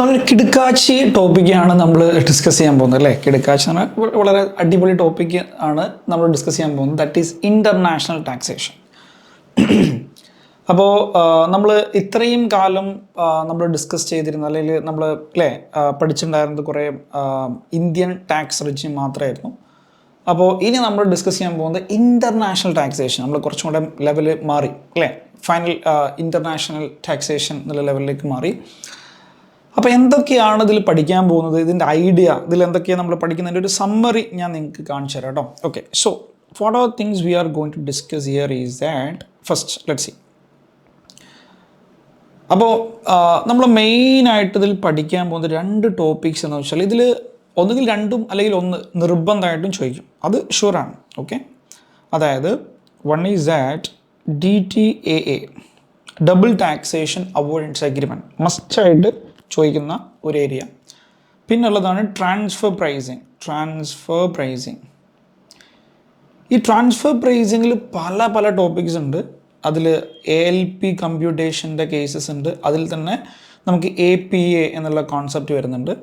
നല്ലൊരു കിടുക്കാച്ചി ടോപ്പിക്കാണ് നമ്മൾ ഡിസ്കസ് ചെയ്യാൻ പോകുന്നത് അല്ലേ. കിടുക്കാച്ചി എന്ന് പറഞ്ഞാൽ വളരെ അടിപൊളി ടോപ്പിക് ആണ് നമ്മൾ ഡിസ്കസ് ചെയ്യാൻ പോകുന്നത്. That is international taxation. അപ്പോൾ നമ്മൾ ഇത്രയും കാലം നമ്മൾ ഡിസ്കസ് ചെയ്തിരുന്ന അല്ലെങ്കിൽ നമ്മൾ പഠിച്ചിട്ടുണ്ടായിരുന്നത് കുറേ ഇന്ത്യൻ ടാക്സ് റെജിം മാത്രമായിരുന്നു. അപ്പോൾ ഇനി നമ്മൾ ഡിസ്കസ് ചെയ്യാൻ പോകുന്നത് ഇൻ്റർനാഷണൽ ടാക്സേഷൻ. നമ്മൾ കുറച്ചും കൂടെ ലെവല് മാറി ഫൈനൽ ഇൻ്റർനാഷണൽ ടാക്സേഷൻ എന്നുള്ള ലെവലിലേക്ക് മാറി. അപ്പോൾ എന്തൊക്കെയാണ് ഇതിൽ പഠിക്കാൻ പോകുന്നത്, ഇതിൻ്റെ ഐഡിയ, ഇതിൽ എന്തൊക്കെയാണ് നമ്മൾ പഠിക്കുന്നതിൻ്റെ ഒരു സമ്മറി ഞാൻ നിങ്ങൾക്ക് കാണിച്ചു തരാം കേട്ടോ. Okay, so what are things we are going to discuss here is that first let's see. അപ്പോൾ നമ്മൾ മെയിനായിട്ട് ഇതിൽ പഠിക്കാൻ പോകുന്നത് രണ്ട് ടോപ്പിക്സ് എന്ന് വെച്ചാൽ ഇതിൽ ഒന്നുകിൽ രണ്ടും അല്ലെങ്കിൽ ഒന്ന് നിർബന്ധമായിട്ടും ചോദിക്കും, അത് ഷുവറാണ്. ഓക്കെ, അതായത് one is that DTAA, double taxation avoidance agreement, മസ്റ്റായിട്ട് ചോദിക്കുന്ന ഒരു ഏരിയ. പിന്നുള്ളതാണ് ട്രാൻസ്ഫർ പ്രൈസിങ്. ഈ ട്രാൻസ്ഫർ പ്രൈസിങ്ങിൽ പല ടോപ്പിക്സ് ഉണ്ട്. അതിൽ ALP കമ്പ്യൂട്ടേഷൻ്റെ കേസസ് ഉണ്ട്. അതിൽ തന്നെ നമുക്ക് APA എന്നുള്ള കോൺസെപ്റ്റ് വരുന്നുണ്ട്.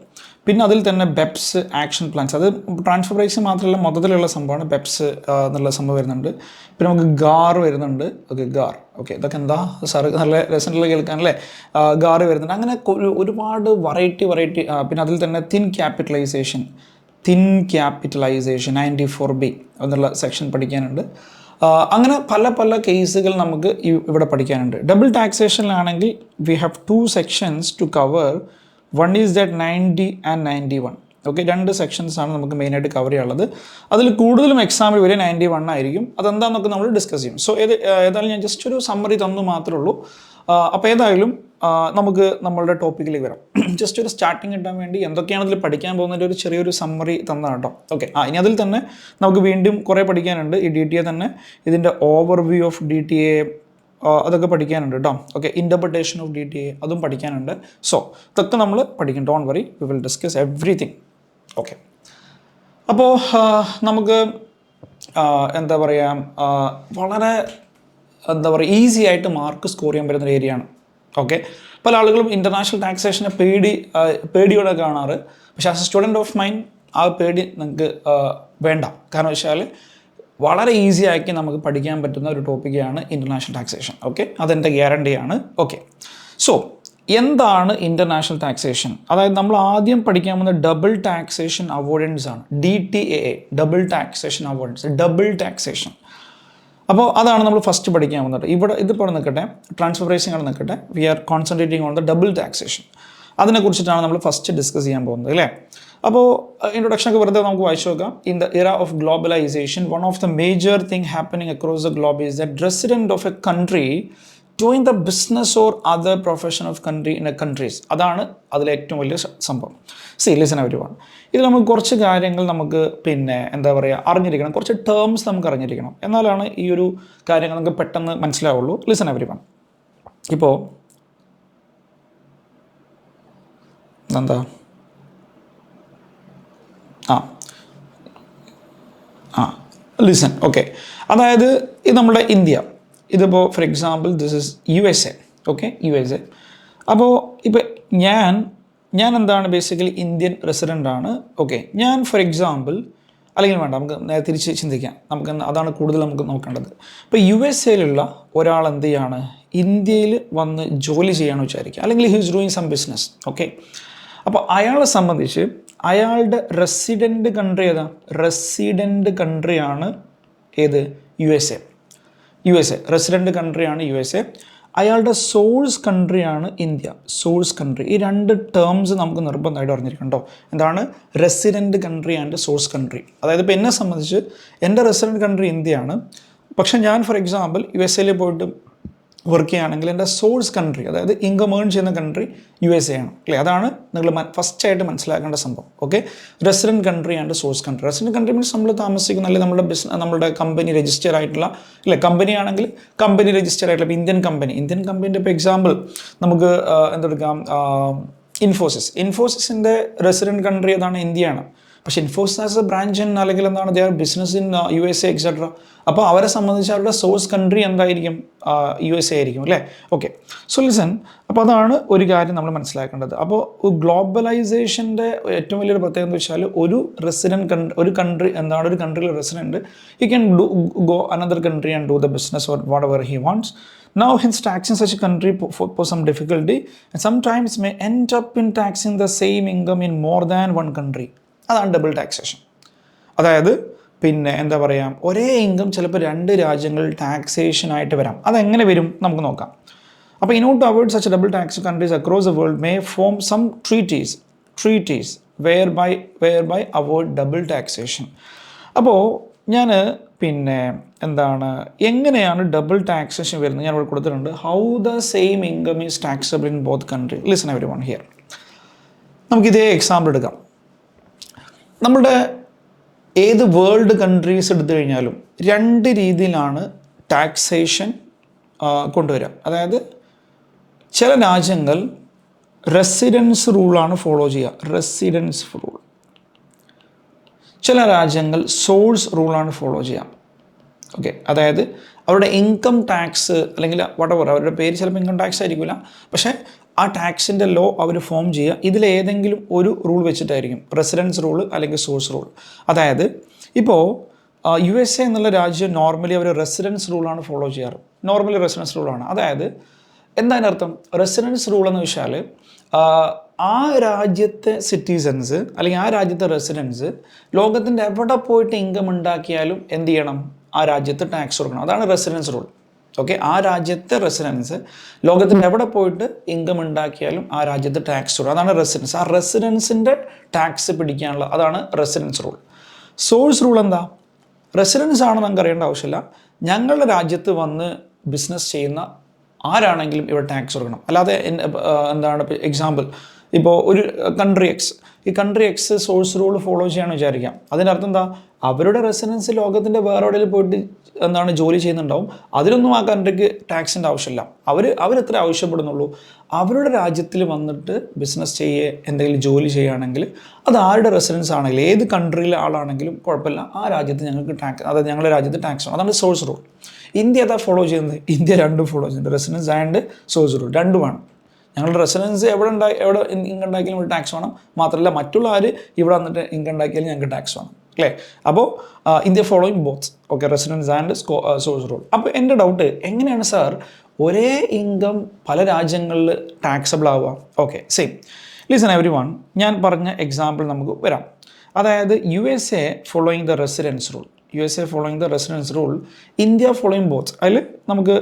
പിന്നെ അതിൽ തന്നെ BEPS ആക്ഷൻ പ്ലാൻസ്, അത് ട്രാൻസ്ഫർ പ്രൈസിങ് മാത്രമല്ല മൊത്തത്തിലുള്ള സംഭവമാണ്. BEPS എന്നുള്ള സംഭവം വരുന്നുണ്ട്. പിന്നെ നമുക്ക് GAR വരുന്നുണ്ട്. GAR ഇതൊക്കെ എന്താ സാറ് നല്ല രസമുള്ള കേൾക്കാൻ അല്ലേ. GAR വരുന്നുണ്ട്. അങ്ങനെ ഒരുപാട് വെറൈറ്റി. പിന്നെ അതിൽ തന്നെ തിൻ ക്യാപിറ്റലൈസേഷൻ 94B എന്നുള്ള സെക്ഷൻ പഠിക്കാനുണ്ട്. അങ്ങനെ പല കേസുകൾ നമുക്ക് ഇവിടെ പഠിക്കാനുണ്ട്. ഡബിൾ ടാക്സേഷനിലാണെങ്കിൽ we have 2 sections to cover. One is that 90 and 91. Okay, 2 സെക്ഷൻസാണ് നമുക്ക് മെയിനായിട്ട് കവർ ചെയ്യാനുള്ളത്. അതിൽ കൂടുതലും എക്സാമിൽ വരെ 91 ആയിരിക്കും. അതെന്താണെന്നൊക്കെ നമ്മൾ ഡിസ്കസ് ചെയ്യും. സോ ഏതായാലും ഞാൻ ജസ്റ്റ് ഒരു സമ്മറി തന്നു മാത്രമേ ഉള്ളൂ. അപ്പോൾ ഏതായാലും നമുക്ക് നമ്മളുടെ ടോപ്പിക്കിലേക്ക് വരാം. ജസ്റ്റ് ഒരു സ്റ്റാർട്ടിങ് കിട്ടാൻ വേണ്ടി എന്തൊക്കെയാണ് ഇതിൽ പഠിക്കാൻ പോകുന്നതിൻ്റെ ഒരു ചെറിയൊരു സമ്മറി തന്നതാണ് കേട്ടോ. ഓക്കെ, ഇനി അതിൽ തന്നെ നമുക്ക് വീണ്ടും കുറേ പഠിക്കാനുണ്ട്. ഈ DTA തന്നെ ഇതിൻ്റെ ഓവർവ്യൂ ഓഫ് DTA അതൊക്കെ പഠിക്കാനുണ്ട് കേട്ടോ. ഓക്കെ, ഇൻ്റർപ്രിട്ടേഷൻ ഓഫ് DTA അതും പഠിക്കാനുണ്ട്. സോ ഇതൊക്കെ നമ്മൾ പഠിക്കും. Don't worry, we will discuss everything. Okay, അപ്പോൾ നമുക്ക് എന്താ പറയുക, വളരെ ഈസി ആയിട്ട് മാർക്ക് സ്കോർ ചെയ്യാൻ പറ്റുന്ന ഒരു ഏരിയയാണ്. ഓക്കെ, പല ആളുകളും ഇൻ്റർനാഷണൽ ടാക്സേഷനെ പേടിയോടെ കാണാറ്. പക്ഷേ as A student of mind ആ പേടി നിങ്ങൾക്ക് വേണ്ട. കാരണം വെച്ചാൽ വളരെ ഈസി ആക്കി നമുക്ക് പഠിക്കാൻ പറ്റുന്ന ഒരു ടോപ്പിക്കാണ് ഇൻ്റർനാഷണൽ ടാക്സേഷൻ. ഓക്കെ, അതെൻ്റെ ഗ്യാരണ്ടിയാണ്. ഓക്കെ, സോ എന്താണ് ഇൻ്റർനാഷണൽ ടാക്സേഷൻ? അതായത് നമ്മൾ ആദ്യം പഠിക്കാൻ പോകുന്ന ഡബിൾ ടാക്സേഷൻ അവോയ്ഡൻസ് ആണ്. DTAA, double taxation avoidance, double taxation. അപ്പോൾ അതാണ് നമ്മൾ ഫസ്റ്റ് പഠിക്കാൻ പോകുന്നത്. ഇതിപ്പോൾ നിൽക്കട്ടെ, ട്രാൻസ്ഫർ പ്രൈസിംഗ് ആണ് നിൽക്കട്ടെ. We are concentrating on the double taxation. അതിനെക്കുറിച്ചിട്ടാണ് നമ്മൾ ഫസ്റ്റ് ഡിസ്കസ് ചെയ്യാൻ പോകുന്നത് അല്ലേ. അപ്പോൾ ഇൻട്രൊഡക്ഷനൊക്കെ വെറുതെ നമുക്ക് വായിച്ചു നോക്കാം. In the era of globalization one of the major thing happening across the globe is that resident of a country doing the business or other profession of country in a countries. അതാണ് അതിലെ ഏറ്റവും വലിയ സംഭവം. Listen everyone, ഇത് നമുക്ക് കുറച്ച് കാര്യങ്ങൾ നമുക്ക് പിന്നെ എന്താ പറയുക അറിഞ്ഞിരിക്കണം. കുറച്ച് ടേംസ് നമുക്ക് അറിഞ്ഞിരിക്കണം. എന്നാലാണ് ഈ ഒരു കാര്യങ്ങൾ നമുക്ക് പെട്ടെന്ന് മനസ്സിലാവുള്ളൂ. ലിസൺ എവരിവൺ, ഇപ്പോൾ എന്താ ലിസൺ. ഓക്കെ, അതായത് ഇത് നമ്മുടെ ഇന്ത്യ. ഇതിപ്പോൾ for example this is USA. Okay, USA. അപ്പോൾ ഇപ്പോൾ ഞാൻ എന്താണ് ബേസിക്കലി ഇന്ത്യൻ റെസിഡൻ്റ് ആണ്. ഓക്കെ, ഞാൻ ഫോർ എക്സാമ്പിൾ, അല്ലെങ്കിൽ വേണ്ട, നമുക്ക് തിരിച്ച് ചിന്തിക്കാം. അതാണ് കൂടുതൽ നമുക്ക് നോക്കേണ്ടത്. ഇപ്പോൾ USA ഒരാൾ എന്ത് ചെയ്യാണ്, ഇന്ത്യയിൽ വന്ന് ജോലി ചെയ്യാമെന്ന് വിചാരിക്കുക, അല്ലെങ്കിൽ he is doing some business. Okay, അപ്പോൾ അയാളെ സംബന്ധിച്ച് അയാളുടെ റെസിഡൻറ്റ് കൺട്രി ഏതാ? റെസിഡൻറ്റ് കൺട്രിയാണ് ഏത്? USA. റെസിഡൻറ്റ് കൺട്രിയാണ് USA. അയാളുടെ സോഴ്സ് കൺട്രിയാണ് ഇന്ത്യ. സോഴ്സ് കൺട്രി, ഈ 2 ടേംസ് നമുക്ക് നിർബന്ധമായിട്ട് അറിഞ്ഞിരിക്കണം കേട്ടോ. എന്താണ് resident country and source country? അതായത് ഇപ്പോൾ എന്നെ സംബന്ധിച്ച് എൻ്റെ റെസിഡൻറ്റ് കൺട്രി ഇന്ത്യയാണ്. പക്ഷേ ഞാൻ ഫോർ എക്സാമ്പിൾ USA പോയിട്ട് വർക്ക് ചെയ്യുകയാണെങ്കിൽ എൻ്റെ സോഴ്സ് കൺട്രി, അതായത് ഇൻകം ഏൺ ചെയ്യുന്ന കൺട്രി USA ആണ് അല്ലേ. അതാണ് നിങ്ങൾ ഫസ്റ്റായിട്ട് മനസ്സിലാക്കേണ്ട സംഭവം. Okay, resident country and source country. Resident country means നമ്മൾ താമസിക്കുന്ന, അല്ലെങ്കിൽ നമ്മുടെ കമ്പനി രജിസ്റ്റർ ആയിട്ടുള്ള, അല്ലേ, കമ്പനി ആണെങ്കിൽ കമ്പനി രജിസ്റ്റർ ആയിട്ടുള്ള. ഇപ്പോൾ ഇന്ത്യൻ കമ്പനീൻ്റെ ഇപ്പോൾ എക്സാമ്പിൾ നമുക്ക് എന്തെടുക്കാം, ഇൻഫോസിസിൻ്റെ റെസിഡൻറ്റ് കൺട്രി ഏതാണ്? ഇന്ത്യയാണ്. പക്ഷേ Infosys as A branch in അല്ലെങ്കിൽ എന്താണ് they are business in USA etcetera. അപ്പോൾ അവരെ സംബന്ധിച്ച് അവരുടെ സോഴ്സ് കൺട്രി എന്തായിരിക്കും? USA ആയിരിക്കും അല്ലേ? Okay, so listen. അപ്പോൾ അതാണ് ഒരു കാര്യം നമ്മൾ മനസ്സിലാക്കേണ്ടത്. അപ്പോൾ ഗ്ലോബലൈസേഷൻ്റെ ഏറ്റവും വലിയൊരു പ്രത്യേകത എന്ന് വെച്ചാൽ ഒരു കൺട്രി എന്താണ്, ഒരു കൺട്രിയിലെ resident he can go another country and do the business or whatever he wants. Now, hence taxing such a country for some difficulty and sometimes may end up in taxing the same income in more than one country. അതാണ് double taxation. അതായത് പിന്നെ എന്താ പറയുക, ഒരേ income ചിലപ്പോൾ 2 രാജ്യങ്ങളിൽ taxation ആയിട്ട് വരാം. അതെങ്ങനെ വരും നമുക്ക് നോക്കാം. അപ്പോൾ in order to avoid such double tax, countries across the world may form some treaties whereby avoid double taxation. അപ്പോൾ ഞാൻ പിന്നെ എന്താണ്, എങ്ങനെയാണ് ഡബിൾ ടാക്സേഷൻ വരുന്നത് ഞാൻ ഇവിടെ കൊടുത്തിട്ടുണ്ട്. How the same income is taxable in both country. Listen every one here. നമുക്ക് ഇതേ എക്സാമ്പിൾ എടുക്കാം. നമ്മുടെ ഏത് വേൾഡ് കൺട്രീസ് എടുത്തു കഴിഞ്ഞാലും 2 രീതിയിലാണ് ടാക്സേഷൻ കൊണ്ടുവരിക. അതായത് ചില രാജ്യങ്ങൾ റെസിഡൻസ് റൂളാണ് ഫോളോ ചെയ്യുക, റെസിഡൻസ് റൂൾ. ചില രാജ്യങ്ങൾ സോഴ്സ് റൂളാണ് ഫോളോ ചെയ്യാം. ഓക്കെ, അതായത് അവരുടെ ഇൻകം ടാക്സ് അല്ലെങ്കിൽ വട്ടവർ അവരുടെ പേര് ചിലപ്പോൾ ഇൻകം ടാക്സ് ആയിരിക്കില്ല, പക്ഷേ ആ ടാക്സിൻ്റെ ലോ അവർ ഫോം ചെയ്യുക ഇതിലേതെങ്കിലും ഒരു റൂൾ വെച്ചിട്ടായിരിക്കും, റെസിഡൻസ് റൂൾ അല്ലെങ്കിൽ സോഴ്സ് റൂൾ. അതായത് ഇപ്പോൾ USA എന്നുള്ള രാജ്യം നോർമലി അവർ റെസിഡൻസ് റൂളാണ് ഫോളോ ചെയ്യാറ്. നോർമലി റെസിഡൻസ് റൂളാണ്. അതായത് എന്താണ് അർത്ഥം? റെസിഡൻസ് റൂൾ എന്ന് വെച്ചാൽ ആ രാജ്യത്തെ സിറ്റിസൻസ് അല്ലെങ്കിൽ ആ രാജ്യത്തെ റെസിഡൻസ് ലോകത്തിൻ്റെ എവിടെ പോയിട്ട് ഇൻകം ഉണ്ടാക്കിയാലും എന്ത് ചെയ്യണം? ആ രാജ്യത്ത് ടാക്സ് കൊടുക്കണം. അതാണ് റെസിഡൻസ് റൂൾ. ഓക്കെ, ആ രാജ്യത്തെ റെസിഡൻസ് ലോകത്തിൻ്റെ എവിടെ പോയിട്ട് ഇൻകം ഉണ്ടാക്കിയാലും ആ രാജ്യത്ത് ടാക്സ് കൊടുക്കണം. അതാണ് റെസിഡൻസ്. ആ റെസിഡൻസിൻ്റെ ടാക്സ് പിടിക്കാനുള്ള അതാണ് റെസിഡൻസ് റൂൾ. സോഴ്സ് റൂൾ എന്താ? റെസിഡൻസ് ആണ് നമുക്ക് അറിയേണ്ട ആവശ്യമില്ല. ഞങ്ങളുടെ രാജ്യത്ത് വന്ന് ബിസിനസ് ചെയ്യുന്ന ആരാണെങ്കിലും ഇവിടെ ടാക്സ് കൊടുക്കണം. അല്ലാതെ എന്താണ് ഇപ്പോൾ എക്സാമ്പിൾ, ഇപ്പോൾ ഒരു കൺട്രി എക്സ്, ഈ country X source rule follow ചെയ്യാമെന്ന് വിചാരിക്കാം. അതിനർത്ഥം എന്താ? അവരുടെ റെസിഡൻസ് ലോകത്തിൻ്റെ വേറെ എവിടെയും പോയിട്ട് എന്താണ് ജോലി ചെയ്യുന്നുണ്ടാവും. അതിലൊന്നും ആ കൺട്രിക്ക് ടാക്സിൻ്റെ ആവശ്യമില്ല. അവരെത്ര ആവശ്യപ്പെടുന്നുള്ളൂ, അവരുടെ രാജ്യത്തിൽ വന്നിട്ട് ബിസിനസ് എന്തെങ്കിലും ജോലി ചെയ്യുകയാണെങ്കിൽ അത് ആരുടെ റെസിഡൻസ് ആണെങ്കിലും ഏത് കൺട്രിയിലെ ആളാണെങ്കിലും കുഴപ്പമില്ല, ആ രാജ്യത്ത് ഞങ്ങൾക്ക് ടാക്സ്, അതായത് ഞങ്ങളുടെ രാജ്യത്ത് ടാക്സ് ആണ്. അതാണ് സോഴ്സ് റൂൾ. ഇന്ത്യ അതാ ഫോളോ ചെയ്യുന്നത്. ഇന്ത്യ രണ്ടും ഫോളോ ചെയ്യുന്നുണ്ട്, റെസിഡൻസ് ആൻഡ് സോഴ്സ് റൂൾ രണ്ടുമാണ്. ഞങ്ങളുടെ റെസിഡൻസ് എവിടെ ഇൻകം ഉണ്ടാക്കിയാലും ഇവിടെ ടാക്സ് വേണം. മാത്രമല്ല മറ്റുള്ള ആര് ഇവിടെ വന്നിട്ട് ഇൻകം ഉണ്ടാക്കിയാലും ഞങ്ങൾക്ക് ടാക്സ് വേണം അല്ലേ? അപ്പോൾ India following both. Okay, residence and source rule. അപ്പോൾ എൻ്റെ ഡൗട്ട്, എങ്ങനെയാണ് സാർ ഒരേ ഇൻകം പല രാജ്യങ്ങളിൽ ടാക്സബിൾ ആവുക? Okay, same. Listen every one, ഞാൻ പറഞ്ഞ എക്സാമ്പിൾ നമുക്ക് വരാം. അതായത് USA following the residence rule, USA following the residence rule, India following both. അതിൽ നമുക്ക്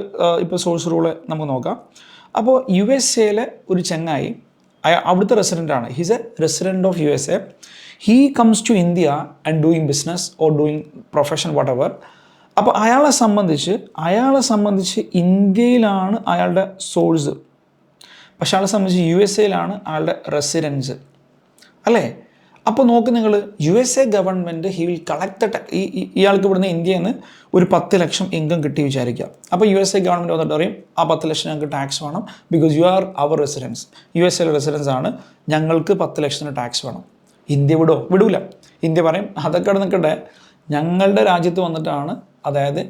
ഇപ്പോൾ സോഴ്സ് റൂള് നമുക്ക് നോക്കാം. അപ്പോൾ USA ഒരു ചങ്ങായി, അവിടുത്തെ റെസിഡൻ്റാണ്, he's a resident of USA. He comes to India and doing business or doing profession whatever. അപ്പോൾ അയാളെ സംബന്ധിച്ച് ഇന്ത്യയിലാണ് അയാളുടെ സോഴ്സ്, പക്ഷെ അയാളെ സംബന്ധിച്ച് USA അയാളുടെ റെസിഡൻസ് അല്ലേ? അപ്പോൾ നോക്ക് നിങ്ങൾ, USA government he will collect ഇയാൾക്ക് ഇവിടുന്ന് ഇന്ത്യയിൽ നിന്ന് ഒരു 10 ലക്ഷം ഇൻകം കിട്ടി വിചാരിക്കുക. അപ്പോൾ USA ഗവൺമെൻറ് വന്നിട്ട് പറയും ആ 10 ലക്ഷം ഞങ്ങൾക്ക് ടാക്സ് വേണം, because you are our residence, USA residence ആണ്, ഞങ്ങൾക്ക് 10 ലക്ഷത്തിന് ടാക്സ് വേണം. ഇന്ത്യ വിടൂല. ഇന്ത്യ പറയും അതൊക്കെ അവിടെ നിൽക്കട്ടെ, ഞങ്ങളുടെ രാജ്യത്ത് വന്നിട്ടാണ് അതായത്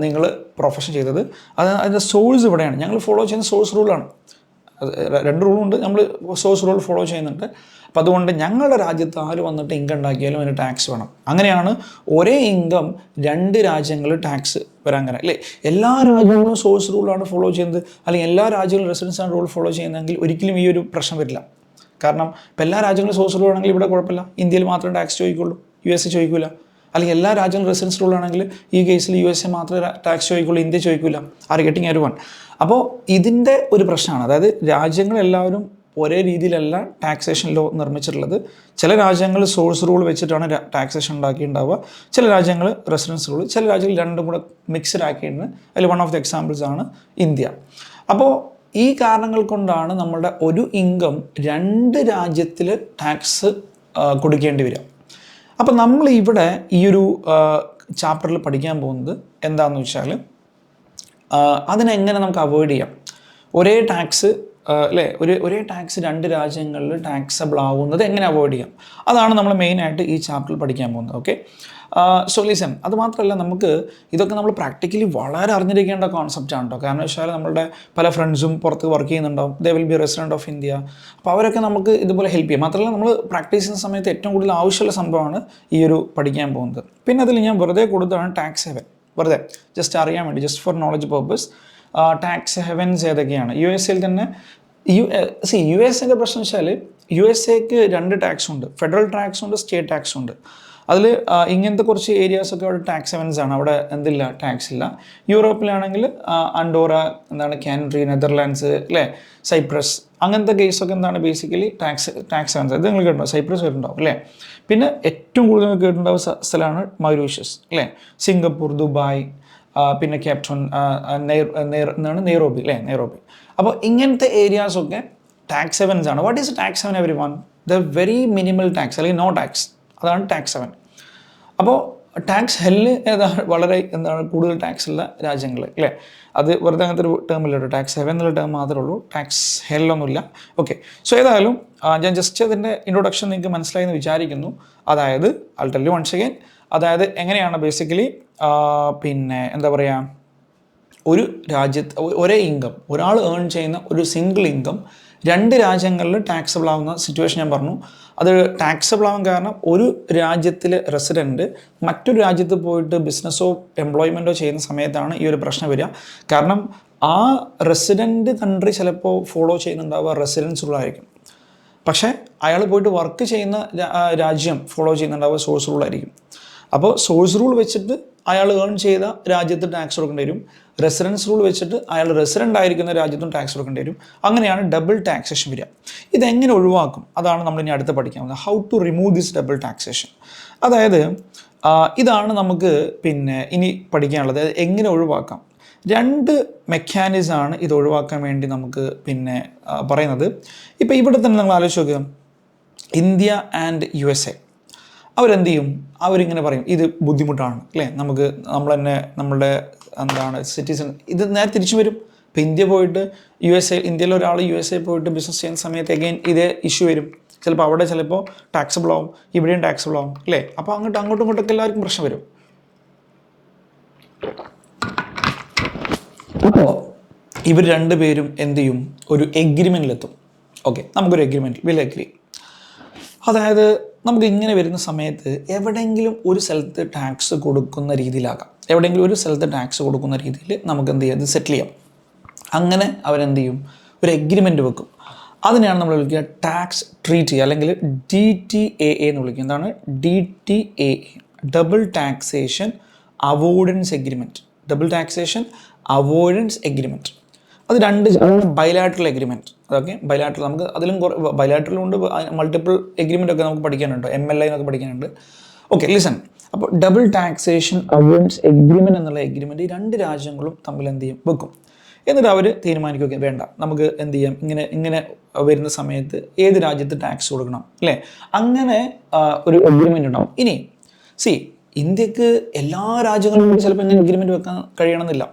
നിങ്ങൾ പ്രൊഫഷൻ ചെയ്തത്, അതിൻ്റെ സോഴ്സ് ഇവിടെയാണ്, ഞങ്ങൾ ഫോളോ ചെയ്യുന്ന സോഴ്സ് റൂളാണ്. 2 റൂളുണ്ട്, നമ്മൾ സോഴ്സ് റൂൾ ഫോളോ ചെയ്യുന്നുണ്ട്. അപ്പം അതുകൊണ്ട് ഞങ്ങളുടെ രാജ്യത്ത് ആര് വന്നിട്ട് ഇൻകം ഉണ്ടാക്കിയാലും അതിന് ടാക്സ് വേണം. അങ്ങനെയാണ് ഒരേ ഇൻകം 2 രാജ്യങ്ങളിൽ ടാക്സ് വരാൻ കാരണം അല്ലേ? എല്ലാ രാജ്യങ്ങളും സോഴ്സ് റൂളാണ് ഫോളോ ചെയ്യുന്നത്, അല്ലെങ്കിൽ എല്ലാ രാജ്യങ്ങളും റെസിഡൻസാണ് റൂൾ ഫോളോ ചെയ്യുന്നതെങ്കിൽ ഒരിക്കലും ഈ ഒരു പ്രശ്നം വരില്ല. കാരണം ഇപ്പം എല്ലാ രാജ്യങ്ങളും സോഴ്സ് റൂൾ ആണെങ്കിൽ ഇവിടെ കുഴപ്പമില്ല, ഇന്ത്യയിൽ മാത്രമേ ടാക്സ് ചോദിക്കുള്ളൂ, USA ചോദിക്കില്ല. അല്ലെങ്കിൽ എല്ലാ രാജ്യങ്ങളും റെസിഡൻസ് റൂൾ ആണെങ്കിൽ ഈ കേസിൽ USA മാത്രമേ ടാക്സ് ചോദിക്കുള്ളൂ, ഇന്ത്യ ചോദിക്കില്ല. Are getting every one. അപ്പോൾ ഇതിൻ്റെ ഒരു പ്രശ്നമാണ്. അതായത് രാജ്യങ്ങളെല്ലാവരും ഒരേ രീതിയിലല്ല ടാക്സേഷൻ ലോ നിർമ്മിച്ചിട്ടുള്ളത്. ചില രാജ്യങ്ങൾ സോഴ്സ് റൂൾ വെച്ചിട്ടാണ് ടാക്സേഷൻ ഉണ്ടാക്കിയിട്ടുണ്ടാവുക, ചില രാജ്യങ്ങൾ റെസിഡൻസ് റൂൾ, ചില രാജ്യങ്ങൾ രണ്ടും കൂടെ മിക്സ്ഡ് ആക്കിയിട്ടുണ്ട്. അതിൽ വൺ ഓഫ് ദി എക്സാമ്പിൾസ് ആണ് ഇന്ത്യ. അപ്പോൾ ഈ കാരണങ്ങൾ കൊണ്ടാണ് നമ്മളുടെ ഒരു ഇൻകം 2 രാജ്യത്തിൽ ടാക്സ് കൊടുക്കേണ്ടി വരിക. അപ്പം നമ്മൾ ഇവിടെ ഈ ഒരു ചാപ്റ്ററിൽ പഠിക്കാൻ പോകുന്നത് എന്താണെന്ന് വെച്ചാൽ അതിനെങ്ങനെ നമുക്ക് അവോയ്ഡ് ചെയ്യാം. ഒരേ ടാക്സ് അല്ലേ ഒരേ ടാക്സ് രണ്ട് രാജ്യങ്ങളിൽ ടാക്സബിൾ ആവുന്നത് എങ്ങനെ അവോയ്ഡ് ചെയ്യാം, അതാണ് നമ്മൾ മെയിനായിട്ട് ഈ ചാപ്റ്ററിൽ പഠിക്കാൻ പോകുന്നത്. Okay, so listen. അത് മാത്രമല്ല, നമുക്ക് ഇതൊക്കെ നമ്മൾ പ്രാക്ടിക്കലി വളരെ അറിഞ്ഞിരിക്കേണ്ട കോൺസെപ്റ്റാണ് കേട്ടോ. കാരണം വെച്ചാൽ നമ്മളുടെ പല ഫ്രണ്ട്സും പുറത്ത് വർക്ക് ചെയ്യുന്നുണ്ടാവും, they will be resident of India. അപ്പോൾ അവരൊക്കെ നമുക്ക് ഇതുപോലെ ഹെൽപ്പ് ചെയ്യും. മാത്രമല്ല, നമ്മൾ പ്രാക്ടീസ് ചെയ്യുന്ന സമയത്ത് ഏറ്റവും കൂടുതൽ ആവശ്യമുള്ള സംഭവമാണ് ഈ ഒരു പഠിക്കാൻ പോകുന്നത്. പിന്നെ അതിൽ ഞാൻ വെറുതെ കൊടുത്തതാണ് ടാക്സ് ഹെവൻ, വെറുതെ ജസ്റ്റ് അറിയാൻ വേണ്ടി, just for knowledge purpose. Tax heavens ഏതൊക്കെയാണ് യു എസ് എയിൽ തന്നെ? യു എസ് എൻ്റെ പ്രശ്നം വെച്ചാൽ യു എസ് എക്ക് രണ്ട് ടാക്സ് ഉണ്ട്, ഫെഡറൽ ടാക്സ് ഉണ്ട്, സ്റ്റേറ്റ് ടാക്സ് ഉണ്ട്. അതിൽ ഇങ്ങനത്തെ കുറച്ച് ഏരിയാസൊക്കെ അവിടെ ടാക്സ് ഹെവൻസ് ആണ്, അവിടെ എന്തില്ല, ടാക്സ് ഇല്ല. യൂറോപ്പിലാണെങ്കിൽ അൻഡോറ, എന്താണ് കാൻട്രി, നെതർലാൻഡ്സ്, അല്ലേ, സൈപ്രസ്, അങ്ങനത്തെ കേസൊക്കെ എന്താണ് ബേസിക്കലി ടാക്സ് ഹെവൻസ്. ഇത് നിങ്ങൾ കേട്ടോ, സൈപ്രസ് വരുന്നുണ്ടാവും അല്ലേ. പിന്നെ ഏറ്റവും കൂടുതൽ കേട്ടിട്ടുണ്ടാവുന്ന സ്ഥലമാണ് മൗറീഷ്യസ് അല്ലേ, സിംഗപ്പൂർ, ദുബായ്, പിന്നെ ക്യാപ്റ്റോൺ, എന്താണ് നെയ്റോബി അല്ലേ, നെയ്റോബി. അപ്പോൾ ഇങ്ങനത്തെ ഏരിയാസൊക്കെ ടാക്സ് ഹെവൻസ് ആണ്. What is tax heaven every one? The very minimal tax അല്ലെങ്കിൽ നോ ടാക്സ്, അതാണ് ടാക്സ് ഹെവൻ. അപ്പോൾ ടാക്സ് ഹെല്ല് വളരെ കൂടുതൽ ടാക്സ് ഉള്ള രാജ്യങ്ങൾ അല്ലേ. അത് വെറുതെ അങ്ങനത്തെ ഒരു ടേം ഇല്ല കേട്ടോ, ടാക്സ് ഹെവൻ എന്നുള്ള ടേം മാത്രമേ ഉള്ളൂ, ടാക്സ് ഹെല്ലൊന്നുമില്ല. ഓക്കെ, സോ ഏതായാലും ഞാൻ ജസ്റ്റ് അതിൻ്റെ ഇൻട്രൊഡക്ഷൻ നിങ്ങൾക്ക് മനസ്സിലായി എന്ന് വിചാരിക്കുന്നു. അതായത് I tell you once again, അതായത് എങ്ങനെയാണ് ബേസിക്കലി പിന്നെ എന്താ പറയുക, ഒരു രാജ്യത്ത് ഒരേ ഇൻകം, ഒരാൾ ഏൺ ചെയ്യുന്ന ഒരു സിംഗിൾ ഇൻകം രണ്ട് രാജ്യങ്ങളിൽ ടാക്സബിൾ ആവുന്ന സിറ്റുവേഷൻ ഞാൻ പറഞ്ഞു. അത് ടാക്സബിൾ ആവാൻ കാരണം ഒരു രാജ്യത്തിലെ റെസിഡൻറ്റ് മറ്റൊരു രാജ്യത്ത് പോയിട്ട് ബിസിനസ്സോ എംപ്ലോയ്മെൻറ്റോ ചെയ്യുന്ന സമയത്താണ് ഈ ഒരു പ്രശ്നം വരിക. കാരണം ആ റെസിഡൻറ്റ് കൺട്രി ചിലപ്പോൾ ഫോളോ ചെയ്യുന്നുണ്ടാവുക റെസിഡൻസ് റൂളായിരിക്കും, പക്ഷേ അയാൾ പോയിട്ട് വർക്ക് ചെയ്യുന്ന രാജ്യം ഫോളോ ചെയ്യുന്നുണ്ടാവുക സോഴ്സ് റൂളായിരിക്കും. അപ്പോൾ സോഴ്സ് റൂൾ വെച്ചിട്ട് അയാൾ ഏൺ ചെയ്ത രാജ്യത്ത് ടാക്സ് കൊടുക്കേണ്ടി വരും, റെസിഡൻസ് റൂൾ വെച്ചിട്ട് അയാൾ റെസിഡൻ്റ് ആയിരിക്കുന്ന രാജ്യത്തും ടാക്സ് കൊടുക്കേണ്ടി വരും. അങ്ങനെയാണ് ഡബിൾ ടാക്സേഷൻ വരിക. ഇതെങ്ങനെ ഒഴിവാക്കും, അതാണ് നമ്മൾ ഇനി അടുത്ത് പഠിക്കാൻ പോകുന്നത്. How to remove this double taxation. അതായത് ഇതാണ് നമുക്ക് പിന്നെ ഇനി പഠിക്കാനുള്ളത്, എങ്ങനെ ഒഴിവാക്കാം. രണ്ട് മെക്കാനിസമാണ് ഇത് ഒഴിവാക്കാൻ വേണ്ടി നമുക്ക് പിന്നെ പറയുന്നത്. ഇപ്പോൾ ഇവിടെ തന്നെ നമ്മൾ ആലോചിച്ച് നോക്കുക, India and U S A, അവരെന്ത് ചെയ്യും, അവരിങ്ങനെ പറയും ഇത് ബുദ്ധിമുട്ടാണ് അല്ലേ, നമ്മൾ തന്നെ നമ്മളുടെ എന്താണ് സിറ്റിസൺ, ഇത് നേരെ തിരിച്ചു വരും. ഇപ്പോൾ ഇന്ത്യ പോയിട്ട് ഇന്ത്യയിലെ ഒരാൾ യു എസ് എ പോയിട്ട് ബിസിനസ് ചെയ്യുന്ന സമയത്ത് എഗെയിൻ ഇതേ ഇഷ്യൂ വരും. ചിലപ്പോൾ അവിടെ ടാക്സബിൾ ആവും, ഇവിടെയും ടാക്സബിൾ ആവും അല്ലേ. അപ്പോൾ അങ്ങോട്ടും ഇങ്ങോട്ടൊക്കെ എല്ലാവർക്കും പ്രശ്നം വരും. അപ്പോൾ ഇവർ രണ്ടുപേരും എന്ത് ചെയ്യും, ഒരു എഗ്രിമെൻറ്റിലെത്തും. ഓക്കെ, നമുക്കൊരു എഗ്രിമെൻറ്റ് വിൽ എഗ്രി. അതായത് നമുക്ക് ഇങ്ങനെ വരുന്ന സമയത്ത് എവിടെയെങ്കിലും ഒരു സ്ഥലത്ത് ടാക്സ് കൊടുക്കുന്ന രീതിയിലാകാം, എവിടെയെങ്കിലും ഒരു സ്ഥലത്ത് ടാക്സ് കൊടുക്കുന്ന രീതിയിൽ നമുക്ക് എന്ത് ചെയ്യാം, ഇത് സെറ്റിൽ ചെയ്യാം. അങ്ങനെ അവരെന്ത് ചെയ്യും, ഒരു എഗ്രിമെൻറ്റ് വെക്കും. അതിനെയാണ് നമ്മൾ വിളിക്കുക ടാക്സ് ട്രീറ്റി അല്ലെങ്കിൽ DTAA എന്ന് വിളിക്കുക. എന്താണ് DTAA? Double taxation avoidance agreement. Double taxation avoidance agreement. അത് ബൈലാറ്ററൽ എഗ്രിമെൻറ്റ്. അതൊക്കെ ബൈലാറ്ററൽ, നമുക്ക് അതിലും ബൈലാറ്ററലുണ്ട്, മൾട്ടിപ്പിൾ എഗ്രിമെൻ്റ് ഒക്കെ നമുക്ക് പഠിക്കാനുണ്ട്, MLA എന്നൊക്കെ പഠിക്കാനുണ്ട്. Okay, listen. അപ്പോൾ ഡബിൾ ടാക്സേഷൻ അവോയ്ഡൻസ് എഗ്രിമെൻറ്റ് എന്നുള്ള എഗ്രിമെൻറ്റ് ഈ രണ്ട് രാജ്യങ്ങളും തമ്മിൽ എന്ത് ചെയ്യും, വെക്കും. എന്നിട്ട് അവർ തീരുമാനിക്കുകയൊക്കെ വേണ്ട, നമുക്ക് എന്ത് ചെയ്യാം, ഇങ്ങനെ വരുന്ന സമയത്ത് ഏത് രാജ്യത്ത് ടാക്സ് കൊടുക്കണം അല്ലേ, അങ്ങനെ ഒരു എഗ്രിമെൻ്റ് ഉണ്ടാവും. ഇനി ഇന്ത്യക്ക് എല്ലാ രാജ്യങ്ങളും കൂടി ചിലപ്പോൾ ഇങ്ങനെ എഗ്രിമെൻറ്റ് വെക്കാൻ കഴിയണമെന്നില്ല,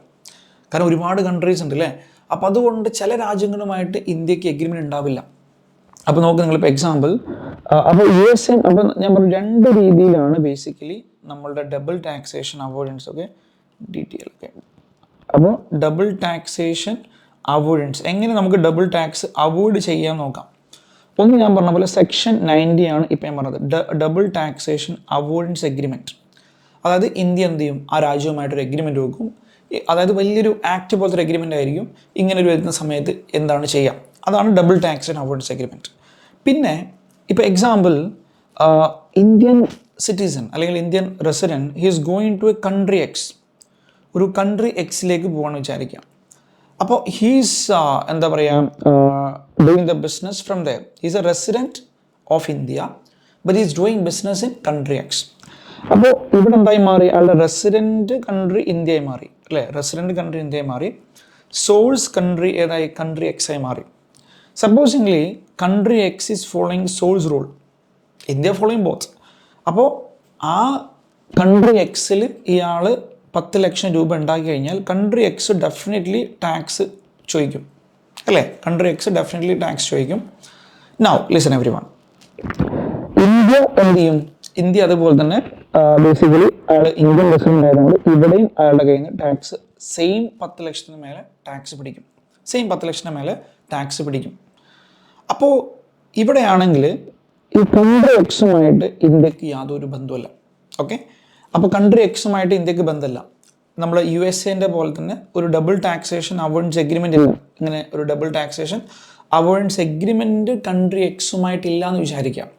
കാരണം ഒരുപാട് കൺട്രീസ് ഉണ്ട് അല്ലേ. അപ്പോൾ അതുകൊണ്ട് ചില രാജ്യങ്ങളുമായിട്ട് ഇന്ത്യക്ക് എഗ്രിമെൻറ്റ് ഉണ്ടാവില്ല. അപ്പോൾ നോക്ക്, നിങ്ങളിപ്പോൾ എക്സാമ്പിൾ, അപ്പോൾ US അപ്പോൾ ഞാൻ പറഞ്ഞു രണ്ട് രീതിയിലാണ് ബേസിക്കലി നമ്മളുടെ ഡബിൾ ടാക്സേഷൻ അവോയ്ഡൻസ് ഒക്കെ DTL ഒക്കെ. അപ്പോൾ ഡബിൾ ടാക്സേഷൻ അവോയ്ഡൻസ് എങ്ങനെ നമുക്ക് ഡബിൾ ടാക്സ് അവോയ്ഡ് ചെയ്യാൻ നോക്കാം. ഒന്ന് ഞാൻ പറഞ്ഞ പോലെ സെക്ഷൻ 90 ആണ് ഇപ്പോൾ ഞാൻ പറഞ്ഞത്, ഡബിൾ ടാക്സേഷൻ അവോയ്ഡൻസ് എഗ്രിമെൻറ്റ്. അതായത് ഇന്ത്യ എന്ത് ചെയ്യും, ആ രാജ്യവുമായിട്ടൊരു എഗ്രിമെൻറ്റ് വെക്കും. അതായത് വലിയൊരു ആക്ട് പോലത്തെ ഒരു എഗ്രിമെൻ്റ് ആയിരിക്കും. ഇങ്ങനെ ഒരു വരുന്ന സമയത്ത് എന്താണ് ചെയ്യുക, അതാണ് ഡബിൾ ടാക്സേഷൻ അവോയ്ഡൻസ് എഗ്രിമെൻറ്റ്. പിന്നെ ഇപ്പോൾ എക്സാമ്പിൾ, ഇന്ത്യൻ സിറ്റിസൺ അല്ലെങ്കിൽ Indian resident he's going to a country X, ഒരു കൺട്രി എക്സിലേക്ക് പോകാമെന്ന് വിചാരിക്കാം. അപ്പോൾ ഹീസ് എന്താ പറയുക, doing the business from there. He's a resident of India but is doing business in country X. അപ്പോൾ ഇവിടെ എന്തായി മാറി, അയാളുടെ റെസിഡൻറ്റ് കൺട്രി ഇന്ത്യയായി മാറി അല്ലേ, റെസിഡൻറ്റ് കൺട്രി ഇന്ത്യയായി മാറി. സോഴ്സ് കൺട്രി ഏതായി, കൺട്രി എക്സ് ആയി മാറി. Supposingly country X is following source rule, India following both. അപ്പോൾ ആ കൺട്രി എക്സിൽ ഇയാൾ 10 ലക്ഷം രൂപ ഉണ്ടാക്കി കഴിഞ്ഞാൽ കൺട്രി എക്സ് ഡെഫിനറ്റ്ലി ടാക്സ് ചോദിക്കും അല്ലേ? കൺട്രി എക്സ് ഡെഫിനറ്റ്ലി ടാക്സ് ചോദിക്കും. Now listen everyone. ഇന്ത്യ എന്ത് ചെയ്യും? ഇന്ത്യ അതുപോലെ തന്നെ ബേസിക്കലി അയാൾ ഇന്ത്യൻ റെസിഡന്റ് ആയതുകൊണ്ട് ഇവിടെയും അയാളുടെ കയ്യിൽ നിന്ന് ടാക്സ് സെയിം 10 ലക്ഷത്തിന് മേലെ ടാക്സ് പിടിക്കും. സെയിം 10 ലക്ഷത്തിന് മേലെ ടാക്സ് പിടിക്കും. അപ്പോൾ ഇവിടെയാണെങ്കിൽ ഈ കൺട്രി എക്സുമായിട്ട് ഇന്ത്യക്ക് യാതൊരു ബന്ധമല്ല. ഓക്കെ, അപ്പോൾ കൺട്രി എക്സുമായിട്ട് ഇന്ത്യക്ക് ബന്ധമല്ല. നമ്മൾ USA പോലെ തന്നെ ഒരു ഡബിൾ ടാക്സേഷൻ അവോയ്ഡൻസ് എഗ്രിമെൻ്റ് ഇല്ല. ഇങ്ങനെ ഒരു double taxation avoidance agreement country എക്സുമായിട്ടില്ല എന്ന് വിചാരിക്കാം.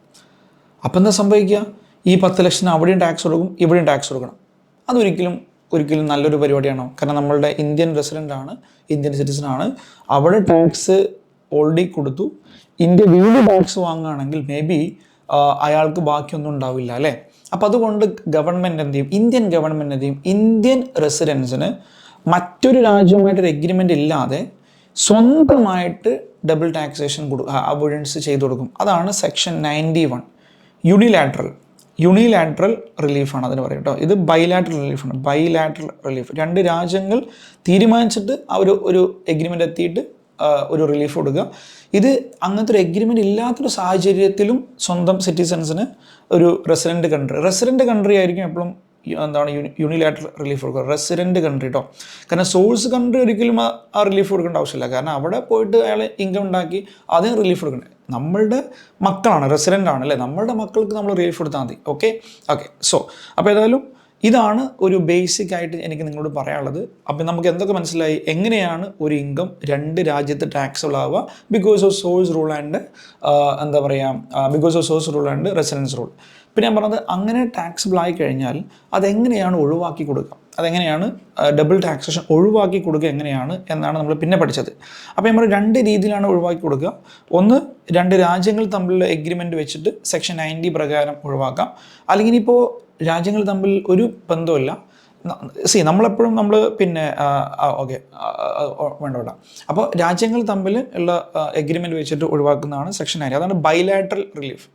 അപ്പം എന്താ സംഭവിക്കുക? ഈ 10 ലക്ഷത്തിന് അവിടെയും ടാക്സ് കൊടുക്കും, ഇവിടെയും ടാക്സ് കൊടുക്കണം. ഒരിക്കലും നല്ലൊരു പരിപാടിയാണോ? കാരണം നമ്മളുടെ ഇന്ത്യൻ റെസിഡൻ്റ് ആണ്, ഇന്ത്യൻ സിറ്റിസൺ ആണ്, അവിടെ ടാക്സ് ഓൾറെഡി കൊടുത്തു. ഇന്ത്യ വീണ്ടും ടാക്സ് വാങ്ങുകയാണെങ്കിൽ മേ ബി അയാൾക്ക് ബാക്കിയൊന്നും ഉണ്ടാവില്ല അല്ലേ? അപ്പം അതുകൊണ്ട് ഗവൺമെൻറ് എന്ത് ചെയ്യും? ഇന്ത്യൻ ഗവൺമെൻറ് എന്ത് ചെയ്യും? ഇന്ത്യൻ റെസിഡൻസിന് മറ്റൊരു രാജ്യവുമായിട്ടൊരു എഗ്രിമെൻ്റ് ഇല്ലാതെ സ്വന്തമായിട്ട് ഡബിൾ ടാക്സേഷൻ അവോയ്ഡൻസ് ചെയ്തു കൊടുക്കും. അതാണ് സെക്ഷൻ 91 യൂണിലാറ്ററൽ റിലീഫാണ് അതിന് പറയും കേട്ടോ. ഇത് ബൈലാറ്ററൽ റിലീഫാണ്. ബൈലാറ്ററൽ റിലീഫ് 2 രാജ്യങ്ങൾ തീരുമാനിച്ചിട്ട് ഒരു എഗ്രിമെൻ്റ് എത്തിയിട്ട് ഒരു റിലീഫ് കൊടുക്കുക. ഇത് അങ്ങനത്തെ ഒരു എഗ്രിമെൻ്റ് ഇല്ലാത്തൊരു സാഹചര്യത്തിലും സ്വന്തം സിറ്റിസൺസിന് ഒരു റെസിഡൻറ്റ് കൺട്രി ആയിരിക്കും എപ്പോഴും യൂണിലാറ്ററൽ റിലീഫ് കൊടുക്കുക. റെസിഡൻറ്റ് കൺട്രി കേട്ടോ. കാരണം സോഴ്സ് കൺട്രി ഒരിക്കലും ആ റിലീഫ് കൊടുക്കേണ്ട ആവശ്യമില്ല. കാരണം അവിടെ പോയിട്ട് അയാൾ ഇൻകം ഉണ്ടാക്കി അതിന് റിലീഫ് കൊടുക്കണ്ടേ? നമ്മളുടെ മക്കളാണ്, റെസിഡൻ്റ് ആണ് അല്ലേ? നമ്മളുടെ മക്കൾക്ക് നമ്മൾ റിലീഫ് കൊടുത്താൽ മതി. ഓക്കെ. സോ അപ്പോൾ ഏതായാലും ഇതാണ് ഒരു ബേസിക് ആയിട്ട് എനിക്ക് നിങ്ങളോട് പറയാനുള്ളത്. അപ്പം നമുക്ക് എന്തൊക്കെ മനസ്സിലായി? എങ്ങനെയാണ് ഒരു ഇൻകം 2 രാജ്യത്ത് ടാക്സബിൾ ആവുക? Because of source rule and because of source rule and residence rule. പിന്നെ ഞാൻ പറഞ്ഞത് അങ്ങനെ ടാക്സബിൾ ആയി കഴിഞ്ഞാൽ അതെങ്ങനെയാണ് ഒഴിവാക്കി കൊടുക്കുക, അതെങ്ങനെയാണ് ഡബിൾ ടാക്സേഷൻ ഒഴിവാക്കി കൊടുക്കുക എങ്ങനെയാണ് എന്നാണ് നമ്മൾ പിന്നെ പഠിച്ചത്. അപ്പോൾ നമ്മൾ 2 രീതിയിലാണ് ഒഴിവാക്കി കൊടുക്കുക. ഒന്ന്, 2 രാജ്യങ്ങൾ തമ്മിലുള്ള എഗ്രിമെൻറ്റ് വെച്ചിട്ട് സെക്ഷൻ 90 പ്രകാരം ഒഴിവാക്കാം. അല്ലെങ്കിൽ ഇപ്പോൾ രാജ്യങ്ങൾ തമ്മിൽ ഒരു ബന്ധമില്ല. നമ്മളെപ്പോഴും പിന്നെ ഓക്കെ വേണ്ട. അപ്പോൾ രാജ്യങ്ങൾ തമ്മിൽ ഉള്ള എഗ്രിമെൻറ്റ് വെച്ചിട്ട് ഒഴിവാക്കുന്നതാണ് സെക്ഷൻ 90. അതാണ് ബൈലാറ്ററൽ റിലീഫ്.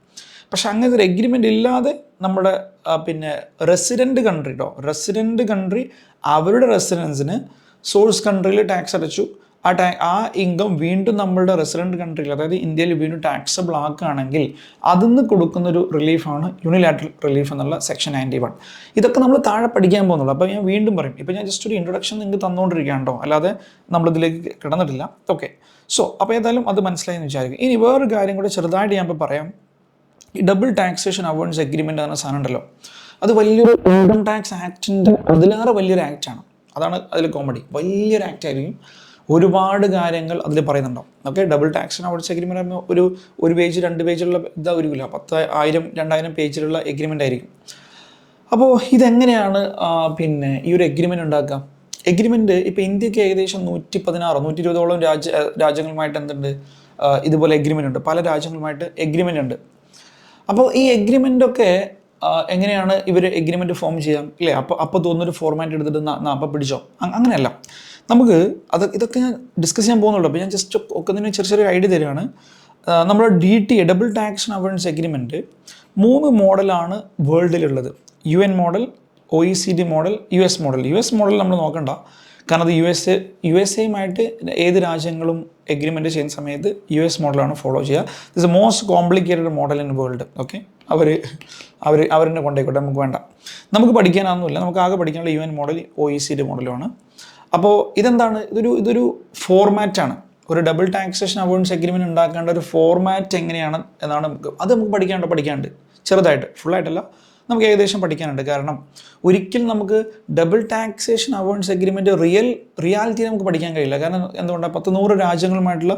പക്ഷെ അങ്ങനത്തെ ഒരു എഗ്രിമെൻ്റ് ഇല്ലാതെ നമ്മുടെ പിന്നെ റെസിഡൻറ്റ് കൺട്രി അവരുടെ റെസിഡൻസിന് സോഴ്സ് കൺട്രിയിൽ ടാക്സ് അടച്ചു. ആ ഇൻകം വീണ്ടും നമ്മളുടെ റെസിഡൻറ്റ് കൺട്രിയിൽ, അതായത് ഇന്ത്യയിൽ വീണ്ടും ടാക്സബിൾ ആക്കുകയാണെങ്കിൽ അതിന്ന് കൊടുക്കുന്നൊരു റിലീഫാണ് യൂണിലാറ്ററൽ റിലീഫ് എന്നുള്ള സെക്ഷൻ 91. ഇതൊക്കെ നമ്മൾ താഴെ പഠിക്കാൻ പോകുന്നുള്ളൂ. അപ്പോൾ ഞാൻ വീണ്ടും പറയും, ഇപ്പോൾ ഞാൻ ജസ്റ്റ് ഒരു ഇൻട്രൊഡക്ഷൻ നിങ്ങൾക്ക് തന്നുകൊണ്ടിരിക്കുകയാണോ, അല്ലാതെ നമ്മളിതിലേക്ക് കിടന്നിട്ടില്ല. ഓക്കെ. സോ അപ്പോൾ ഏതായാലും അത് മനസ്സിലായെന്ന് വിചാരിക്കും. ഇനി വേറൊരു കാര്യം കൂടെ ചെറുതായിട്ട് ഞാൻ ഇപ്പോൾ പറയാം. ഈ ഡബിൾ ടാക്സേഷൻ അവോയ്ഡൻസ് എഗ്രിമെൻ്റ് എന്ന സാധനം ഉണ്ടല്ലോ, അത് വലിയൊരു ഇൻകം ടാക്സ് ആക്ടിൻ്റെ അതിലേറെ വലിയൊരു ആക്റ്റാണ്. അതാണ് അതിൽ കോമഡി. വലിയൊരു ആക്റ്റ് ആയിരിക്കും. ഒരുപാട് കാര്യങ്ങൾ അതിൽ പറയുന്നുണ്ടാവും. Okay. Double taxation avoidance agreement ആകുമ്പോൾ ഒരു പേജ് 2 പേജുള്ള ഇതായിരിക്കില്ല, 10,000-2,000 പേജിലുള്ള എഗ്രിമെൻ്റ് ആയിരിക്കും. അപ്പോൾ ഇതെങ്ങനെയാണ് പിന്നെ ഈ ഒരു എഗ്രിമെൻ്റ് ഉണ്ടാക്കുക? എഗ്രിമെൻ്റ് ഇപ്പോൾ ഇന്ത്യക്ക് ഏകദേശം 116-120ഓളം രാജ്യങ്ങളുമായിട്ട് എന്തുണ്ട്, ഇതുപോലെ എഗ്രിമെൻ്റ് ഉണ്ട്. പല രാജ്യങ്ങളുമായിട്ട് എഗ്രിമെൻ്റ് ഉണ്ട്. അപ്പോൾ ഈ എഗ്രിമെൻ്റൊക്കെ എങ്ങനെയാണ് ഇവർ എഗ്രിമെൻ്റ് ഫോം ചെയ്യാം അല്ലേ? അപ്പോൾ തോന്നുന്നൊരു ഫോർമാറ്റ് എടുത്തിട്ട് അപ്പോൾ പിടിച്ചോ, അങ്ങനെയല്ല. നമുക്ക് ഇതൊക്കെ ഞാൻ ഡിസ്കസ് ചെയ്യാൻ പോകുന്നുള്ളൂ. അപ്പോൾ ഞാൻ ജസ്റ്റ് ഒക്കെ തന്നെ ചെറിയ ഐഡിയ തരികയാണ്. നമ്മുടെ DTA double taxation avoidance agreement 3 മോഡലാണ് വേൾഡിലുള്ളത്. UN model, OECD model, US model നമ്മൾ നോക്കണ്ട. കാരണം അത് USA ഏത് രാജ്യങ്ങളും എഗ്രിമെൻറ്റ് ചെയ്യുന്ന സമയത്ത് US മോഡലാണ് ഫോളോ ചെയ്യുക. This A most complicated model in world. Okay. അവരെന്നെ കൊണ്ടേക്കോട്ടെ, നമുക്ക് വേണ്ട, നമുക്ക് പഠിക്കാനൊന്നുമില്ല. നമുക്ക് ആകെ പഠിക്കാനുള്ള UN മോഡൽ, OECD മോഡലുമാണ്. അപ്പോൾ ഇതെന്താണ്? ഇതൊരു ഫോർമാറ്റാണ്. ഒരു ഡബിൾ ടാക്സേഷൻ അവോയ്ഡൻസ് എഗ്രിമെൻറ്റ് ഉണ്ടാക്കേണ്ട ഒരു ഫോർമാറ്റ് എങ്ങനെയാണ് എന്നാണ് നമുക്ക് പഠിക്കാണ്ട് ചെറുതായിട്ട്, ഫുള്ളായിട്ടല്ല, നമുക്ക് ഏകദേശം പഠിക്കാനുണ്ട്. കാരണം ഒരിക്കലും നമുക്ക് double taxation avoidance agreement reality നമുക്ക് പഠിക്കാൻ കഴിയില്ല. കാരണം എന്തുകൊണ്ടാണ്? 100 രാജ്യങ്ങളുമായിട്ടുള്ള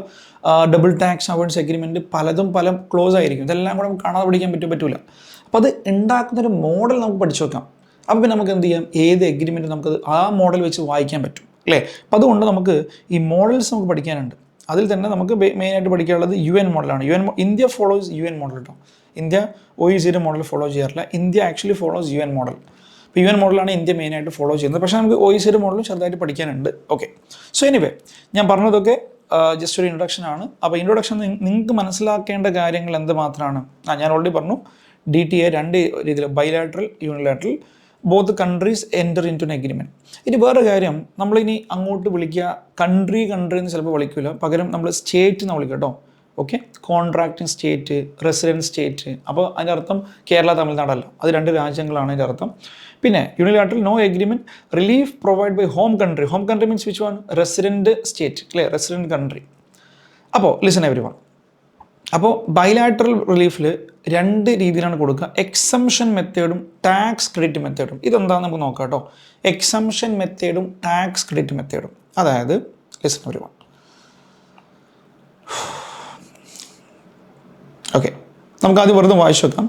ഡബിൾ ടാക്സ് അവോയ്ഡൻസ് എഗ്രിമെൻറ്റ് പലതും ക്ലോസ് ആയിരിക്കും. ഇതെല്ലാം കൂടെ നമുക്ക് കാണാതെ പഠിക്കാൻ പറ്റില്ല. അപ്പോൾ അത് ഉണ്ടാക്കുന്നൊരു മോഡൽ നമുക്ക് പഠിച്ചു വെക്കാം. അപ്പോൾ പിന്നെ നമുക്ക് എന്ത് ചെയ്യാം? ഏത് എഗ്രിമെൻറ്റ് നമുക്ക് ആ മോഡൽ വെച്ച് വായിക്കാൻ പറ്റും അല്ലേ? അപ്പോൾ അതുകൊണ്ട് നമുക്ക് ഈ മോഡൽസ് നമുക്ക് പഠിക്കാനുണ്ട്. അതിൽ തന്നെ നമുക്ക് മെയിനായിട്ട് പഠിക്കാനുള്ളത് UN മോഡലാണ്. ഇന്ത്യ ഫോളോസ് UN മോഡൽ കേട്ടോ. ഇന്ത്യ OECD മോഡൽ ഫോളോ ചെയ്യാറില്ല. India actually follows UN model. ഇപ്പോൾ UN മോഡലാണ് ഇന്ത്യ മെയിനായിട്ട് ഫോളോ ചെയ്യുന്നത്. പക്ഷേ നമുക്ക് OECD മോഡലും ചെറുതായിട്ട് പഠിക്കാനുണ്ട്. ഓക്കെ. സോ എനിവേ, ഞാൻ പറഞ്ഞതൊക്കെ ജസ്റ്റ് ഒരു ഇൻട്രൊഡക്ഷൻ ആണ്. അപ്പോൾ ഇൻട്രൊഡക്ഷൻ നിങ്ങൾക്ക് മനസ്സിലാക്കേണ്ട കാര്യങ്ങൾ എന്ത് മാത്രമാണ്? ഞാൻ ഓൾറെഡി പറഞ്ഞു, DTA 2 രീതിയിൽ bilateral, unilateral. Both countries enter into an agreement. ഇനി വേറെ കാര്യം, നമ്മളിനി അങ്ങോട്ട് വിളിക്കുക കൺട്രി എന്ന് ചിലപ്പോൾ വിളിക്കില്ല, പകരം നമ്മൾ സ്റ്റേറ്റ് എന്ന് വിളിക്കുക കേട്ടോ. Okay, contracting state, resident state. അപ്പോൾ അതിൻ്റെ അർത്ഥം കേരള തമിഴ്നാടല്ല, അത് രണ്ട് രാജ്യങ്ങളാണ് അതിൻ്റെ അർത്ഥം. പിന്നെ unilateral no agreement relief provide by home country. Home country means which one? Resident state, clear, resident country. അപ്പോൾ ലിസൺ എവരിവൺ. അപ്പോൾ ബൈലാറ്ററൽ റിലീഫിൽ രണ്ട് രീതിയിലാണ് കൊടുക്കുക, എക്സംഷൻ മെത്തേഡും ടാക്സ് ക്രെഡിറ്റ് മെത്തേഡും. ഇതെന്താണെന്ന് നമുക്ക് നോക്കാം കേട്ടോ. എക്സംഷൻ മെത്തേഡും ടാക്സ് ക്രെഡിറ്റ് മെത്തേഡും. അതായത് ലിസൺ എവരിവൺ. ഓക്കെ, നമുക്ക് ആദ്യം വെറുതെ വായിച്ചു വെക്കാം.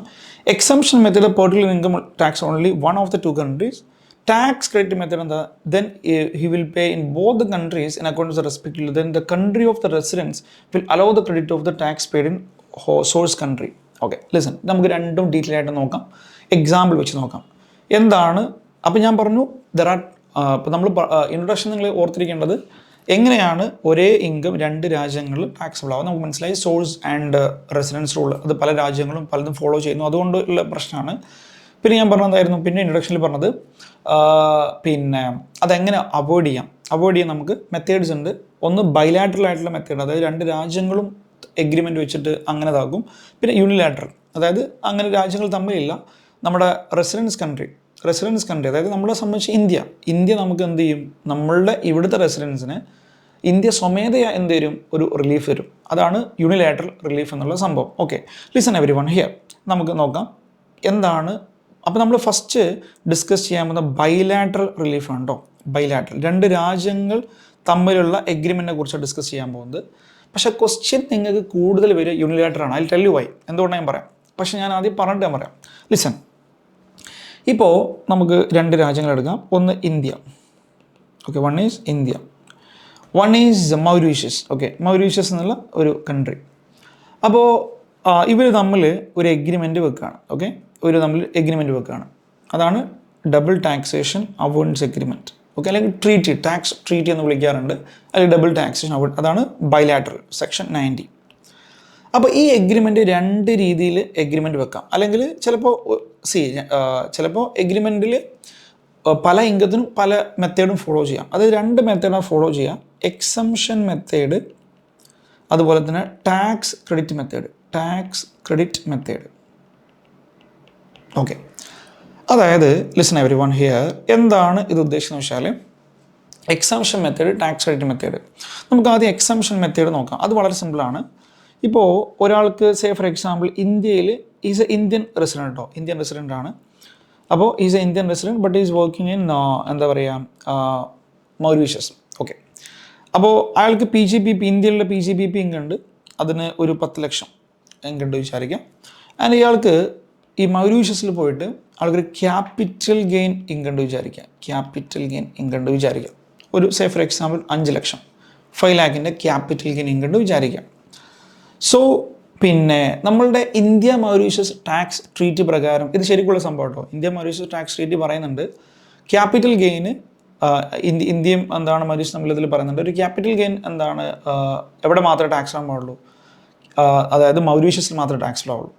Exemption method particular income tax only one of the two countries. Tax credit method എന്താ? Then he will pay in both the countries in accordance the respective. Then the country of the residence will allow the credit of the tax paid in source country. Okay, listen, നമുക്ക് രണ്ടും detail ആയിട്ട് നോക്കാം, example വെച്ച് നോക്കാം. എന്താണ് അപ്പോൾ ഞാൻ പറഞ്ഞു ഇപ്പോൾ നമ്മൾ ഇൻട്രൊഡക്ഷൻ നിങ്ങൾ ഓർത്തിരിക്കേണ്ടത് എങ്ങനെയാണ് ഒരേ ഇൻകം രണ്ട് രാജ്യങ്ങളിൽ ടാക്സബിൾ ആവും. നമുക്ക് മനസ്സിലായി സോഴ്സ് ആൻഡ് റെസിഡൻസ് റൂൾ, അത് പല രാജ്യങ്ങളും പലതും ഫോളോ ചെയ്യുന്നു, അതുകൊണ്ടുള്ള പ്രശ്നമാണ്. പിന്നെ ഞാൻ പറഞ്ഞതായിരുന്നു, പിന്നെ ഇൻട്രൊഡക്ഷനിൽ പറഞ്ഞത് പിന്നെ അതെങ്ങനെ അവോയ്ഡ് ചെയ്യാൻ നമുക്ക് മെത്തേഡ്സ് ഉണ്ട്. ഒന്ന് ബൈലാറ്ററൽ ആയിട്ടുള്ള മെത്തേഡ്, അതായത് രണ്ട് രാജ്യങ്ങളും എഗ്രിമെൻറ്റ് വെച്ചിട്ട് അങ്ങനെ ഇതാകും. പിന്നെ യൂണിലാറ്ററൽ, അതായത് അങ്ങനെ രാജ്യങ്ങൾ തമ്മിലില്ല, നമ്മുടെ റെസിഡൻസ് കൺട്രി, അതായത് നമ്മളെ സംബന്ധിച്ച് ഇന്ത്യ നമുക്ക് എന്ത് ചെയ്യും, നമ്മളുടെ ഇവിടുത്തെ റെസിഡൻസിന് ഇന്ത്യ സ്വമേധയാ എന്ത് തരും, ഒരു റിലീഫ് തരും. അതാണ് യൂണിലാറ്ററൽ റിലീഫ് എന്നുള്ള സംഭവം. Okay, listen everyone here. നമുക്ക് നോക്കാം എന്താണ്. അപ്പോൾ നമ്മൾ ഫസ്റ്റ് ഡിസ്കസ് ചെയ്യാൻ പോകുന്ന ബൈലാറ്ററൽ റിലീഫാണ് കേട്ടോ. ബൈലാറ്ററൽ, രണ്ട് രാജ്യങ്ങൾ തമ്മിലുള്ള എഗ്രിമെൻറ്റിനെ കുറിച്ച് ഡിസ്കസ് ചെയ്യാൻ പോകുന്നത്. പക്ഷേ ക്വസ്റ്റ്യൻ നിങ്ങൾക്ക് കൂടുതൽ വരിക യൂണിലാറ്ററൽ ആണ്. അതിൽ ടെൽ യു വൈ, എന്തുകൊണ്ടാണ് ഞാൻ പറയാം. പക്ഷേ ഞാൻ ആദ്യം പറഞ്ഞിട്ട് ഞാൻ പറയാം. ലിസൺ, ഇപ്പോൾ നമുക്ക് രണ്ട് രാജ്യങ്ങൾ എടുക്കാം. ഒന്ന് India, okay, one is India, one is Mauritius. Okay, Mauritius എന്നുള്ള ഒരു കൺട്രി. അപ്പോൾ ഇവർ തമ്മിൽ ഒരു എഗ്രിമെൻറ്റ് വെക്കുകയാണ്. ഓക്കെ, തമ്മിൽ എഗ്രിമെൻറ്റ് വെക്കുകയാണ്. അതാണ് double taxation avoidance agreement. Okay, അല്ലെങ്കിൽ ട്രീറ്റി, ടാക്സ് ട്രീറ്റി എന്ന് വിളിക്കാറുണ്ട്, അല്ലെങ്കിൽ ഡബിൾ ടാക്സേഷൻ അവോയ്ഡ്. അതാണ് ബൈലാറ്ററൽ, സെക്ഷൻ 90. അപ്പോൾ ഈ എഗ്രിമെൻറ്റ് രണ്ട് രീതിയിൽ എഗ്രിമെൻറ്റ് വെക്കാം. അല്ലെങ്കിൽ ചിലപ്പോൾ എഗ്രിമെൻറ്റിൽ പല ഇൻകത്തിനും പല മെത്തേഡും ഫോളോ ചെയ്യാം. അത് രണ്ട് മെത്തേഡാണ് ഫോളോ ചെയ്യാം, എക്സംഷൻ മെത്തേഡ്, അതുപോലെ തന്നെ ടാക്സ് ക്രെഡിറ്റ് മെത്തേഡ്. ഓക്കെ, അതായത് ലിസൺ എവരിവൺ ഹിയർ, എന്താണ് ഇത് ഉദ്ദേശിക്കുന്നത് വെച്ചാൽ exemption method, tax credit method. നമുക്ക് ആദ്യം എക്സംഷൻ മെത്തേഡ് നോക്കാം. അത് വളരെ സിമ്പിളാണ്. ഇപ്പോൾ ഒരാൾക്ക് ഫോർ എക്സാമ്പിൾ ഇന്ത്യയിൽ ഈസ് എ ഇന്ത്യൻ റെസിഡൻറ്റ് കേട്ടോ, ഇന്ത്യൻ റെസിഡൻ്റ് ആണ്. അപ്പോൾ is A Indian resident but is working in എന്താ പറയുക മൗറീഷ്യസ്. ഓക്കെ, അപ്പോൾ അയാൾക്ക് ഇന്ത്യയിലുള്ള PGBP ഇൻകം അതിന് ഒരു 10 ലക്ഷം ഇൻകം വിചാരിക്കാം. ആൻഡ് ഇയാൾക്ക് ഈ മൗറീഷ്യസിൽ പോയിട്ട് ആൾക്കൊരു ക്യാപിറ്റൽ ഗെയിൻ ഇൻകം വിചാരിക്കാം. ഒരു ഫോർ എക്സാമ്പിൾ 5 ലക്ഷം, 5 ലാഖിൻ്റെ ക്യാപിറ്റൽ ഗെയിൻ ഇൻകം വിചാരിക്കാം. സോ പിന്നെ നമ്മളുടെ ഇന്ത്യ മൗറീഷ്യസ് ടാക്സ് ട്രീറ്റി പ്രകാരം ഇത് ശരിക്കുള്ള സംഭവം കേട്ടോ. ഇന്ത്യ മൗറീഷ്യസ് ടാക്സ് ട്രീറ്റി പറയുന്നുണ്ട് ക്യാപിറ്റൽ ഗെയിന് ഇന്ത്യയും എന്താണ് മൗറീഷ്യസ് നമ്മളിതിൽ പറയുന്നുണ്ട്. ഒരു ക്യാപിറ്റൽ ഗെയിൻ എന്താണ് എവിടെ മാത്രമേ ടാക്സ് ആകാൻ പാടുള്ളൂ, അതായത് മൗറീഷ്യസിൽ മാത്രമേ ടാക്സ് ആവുള്ളൂ.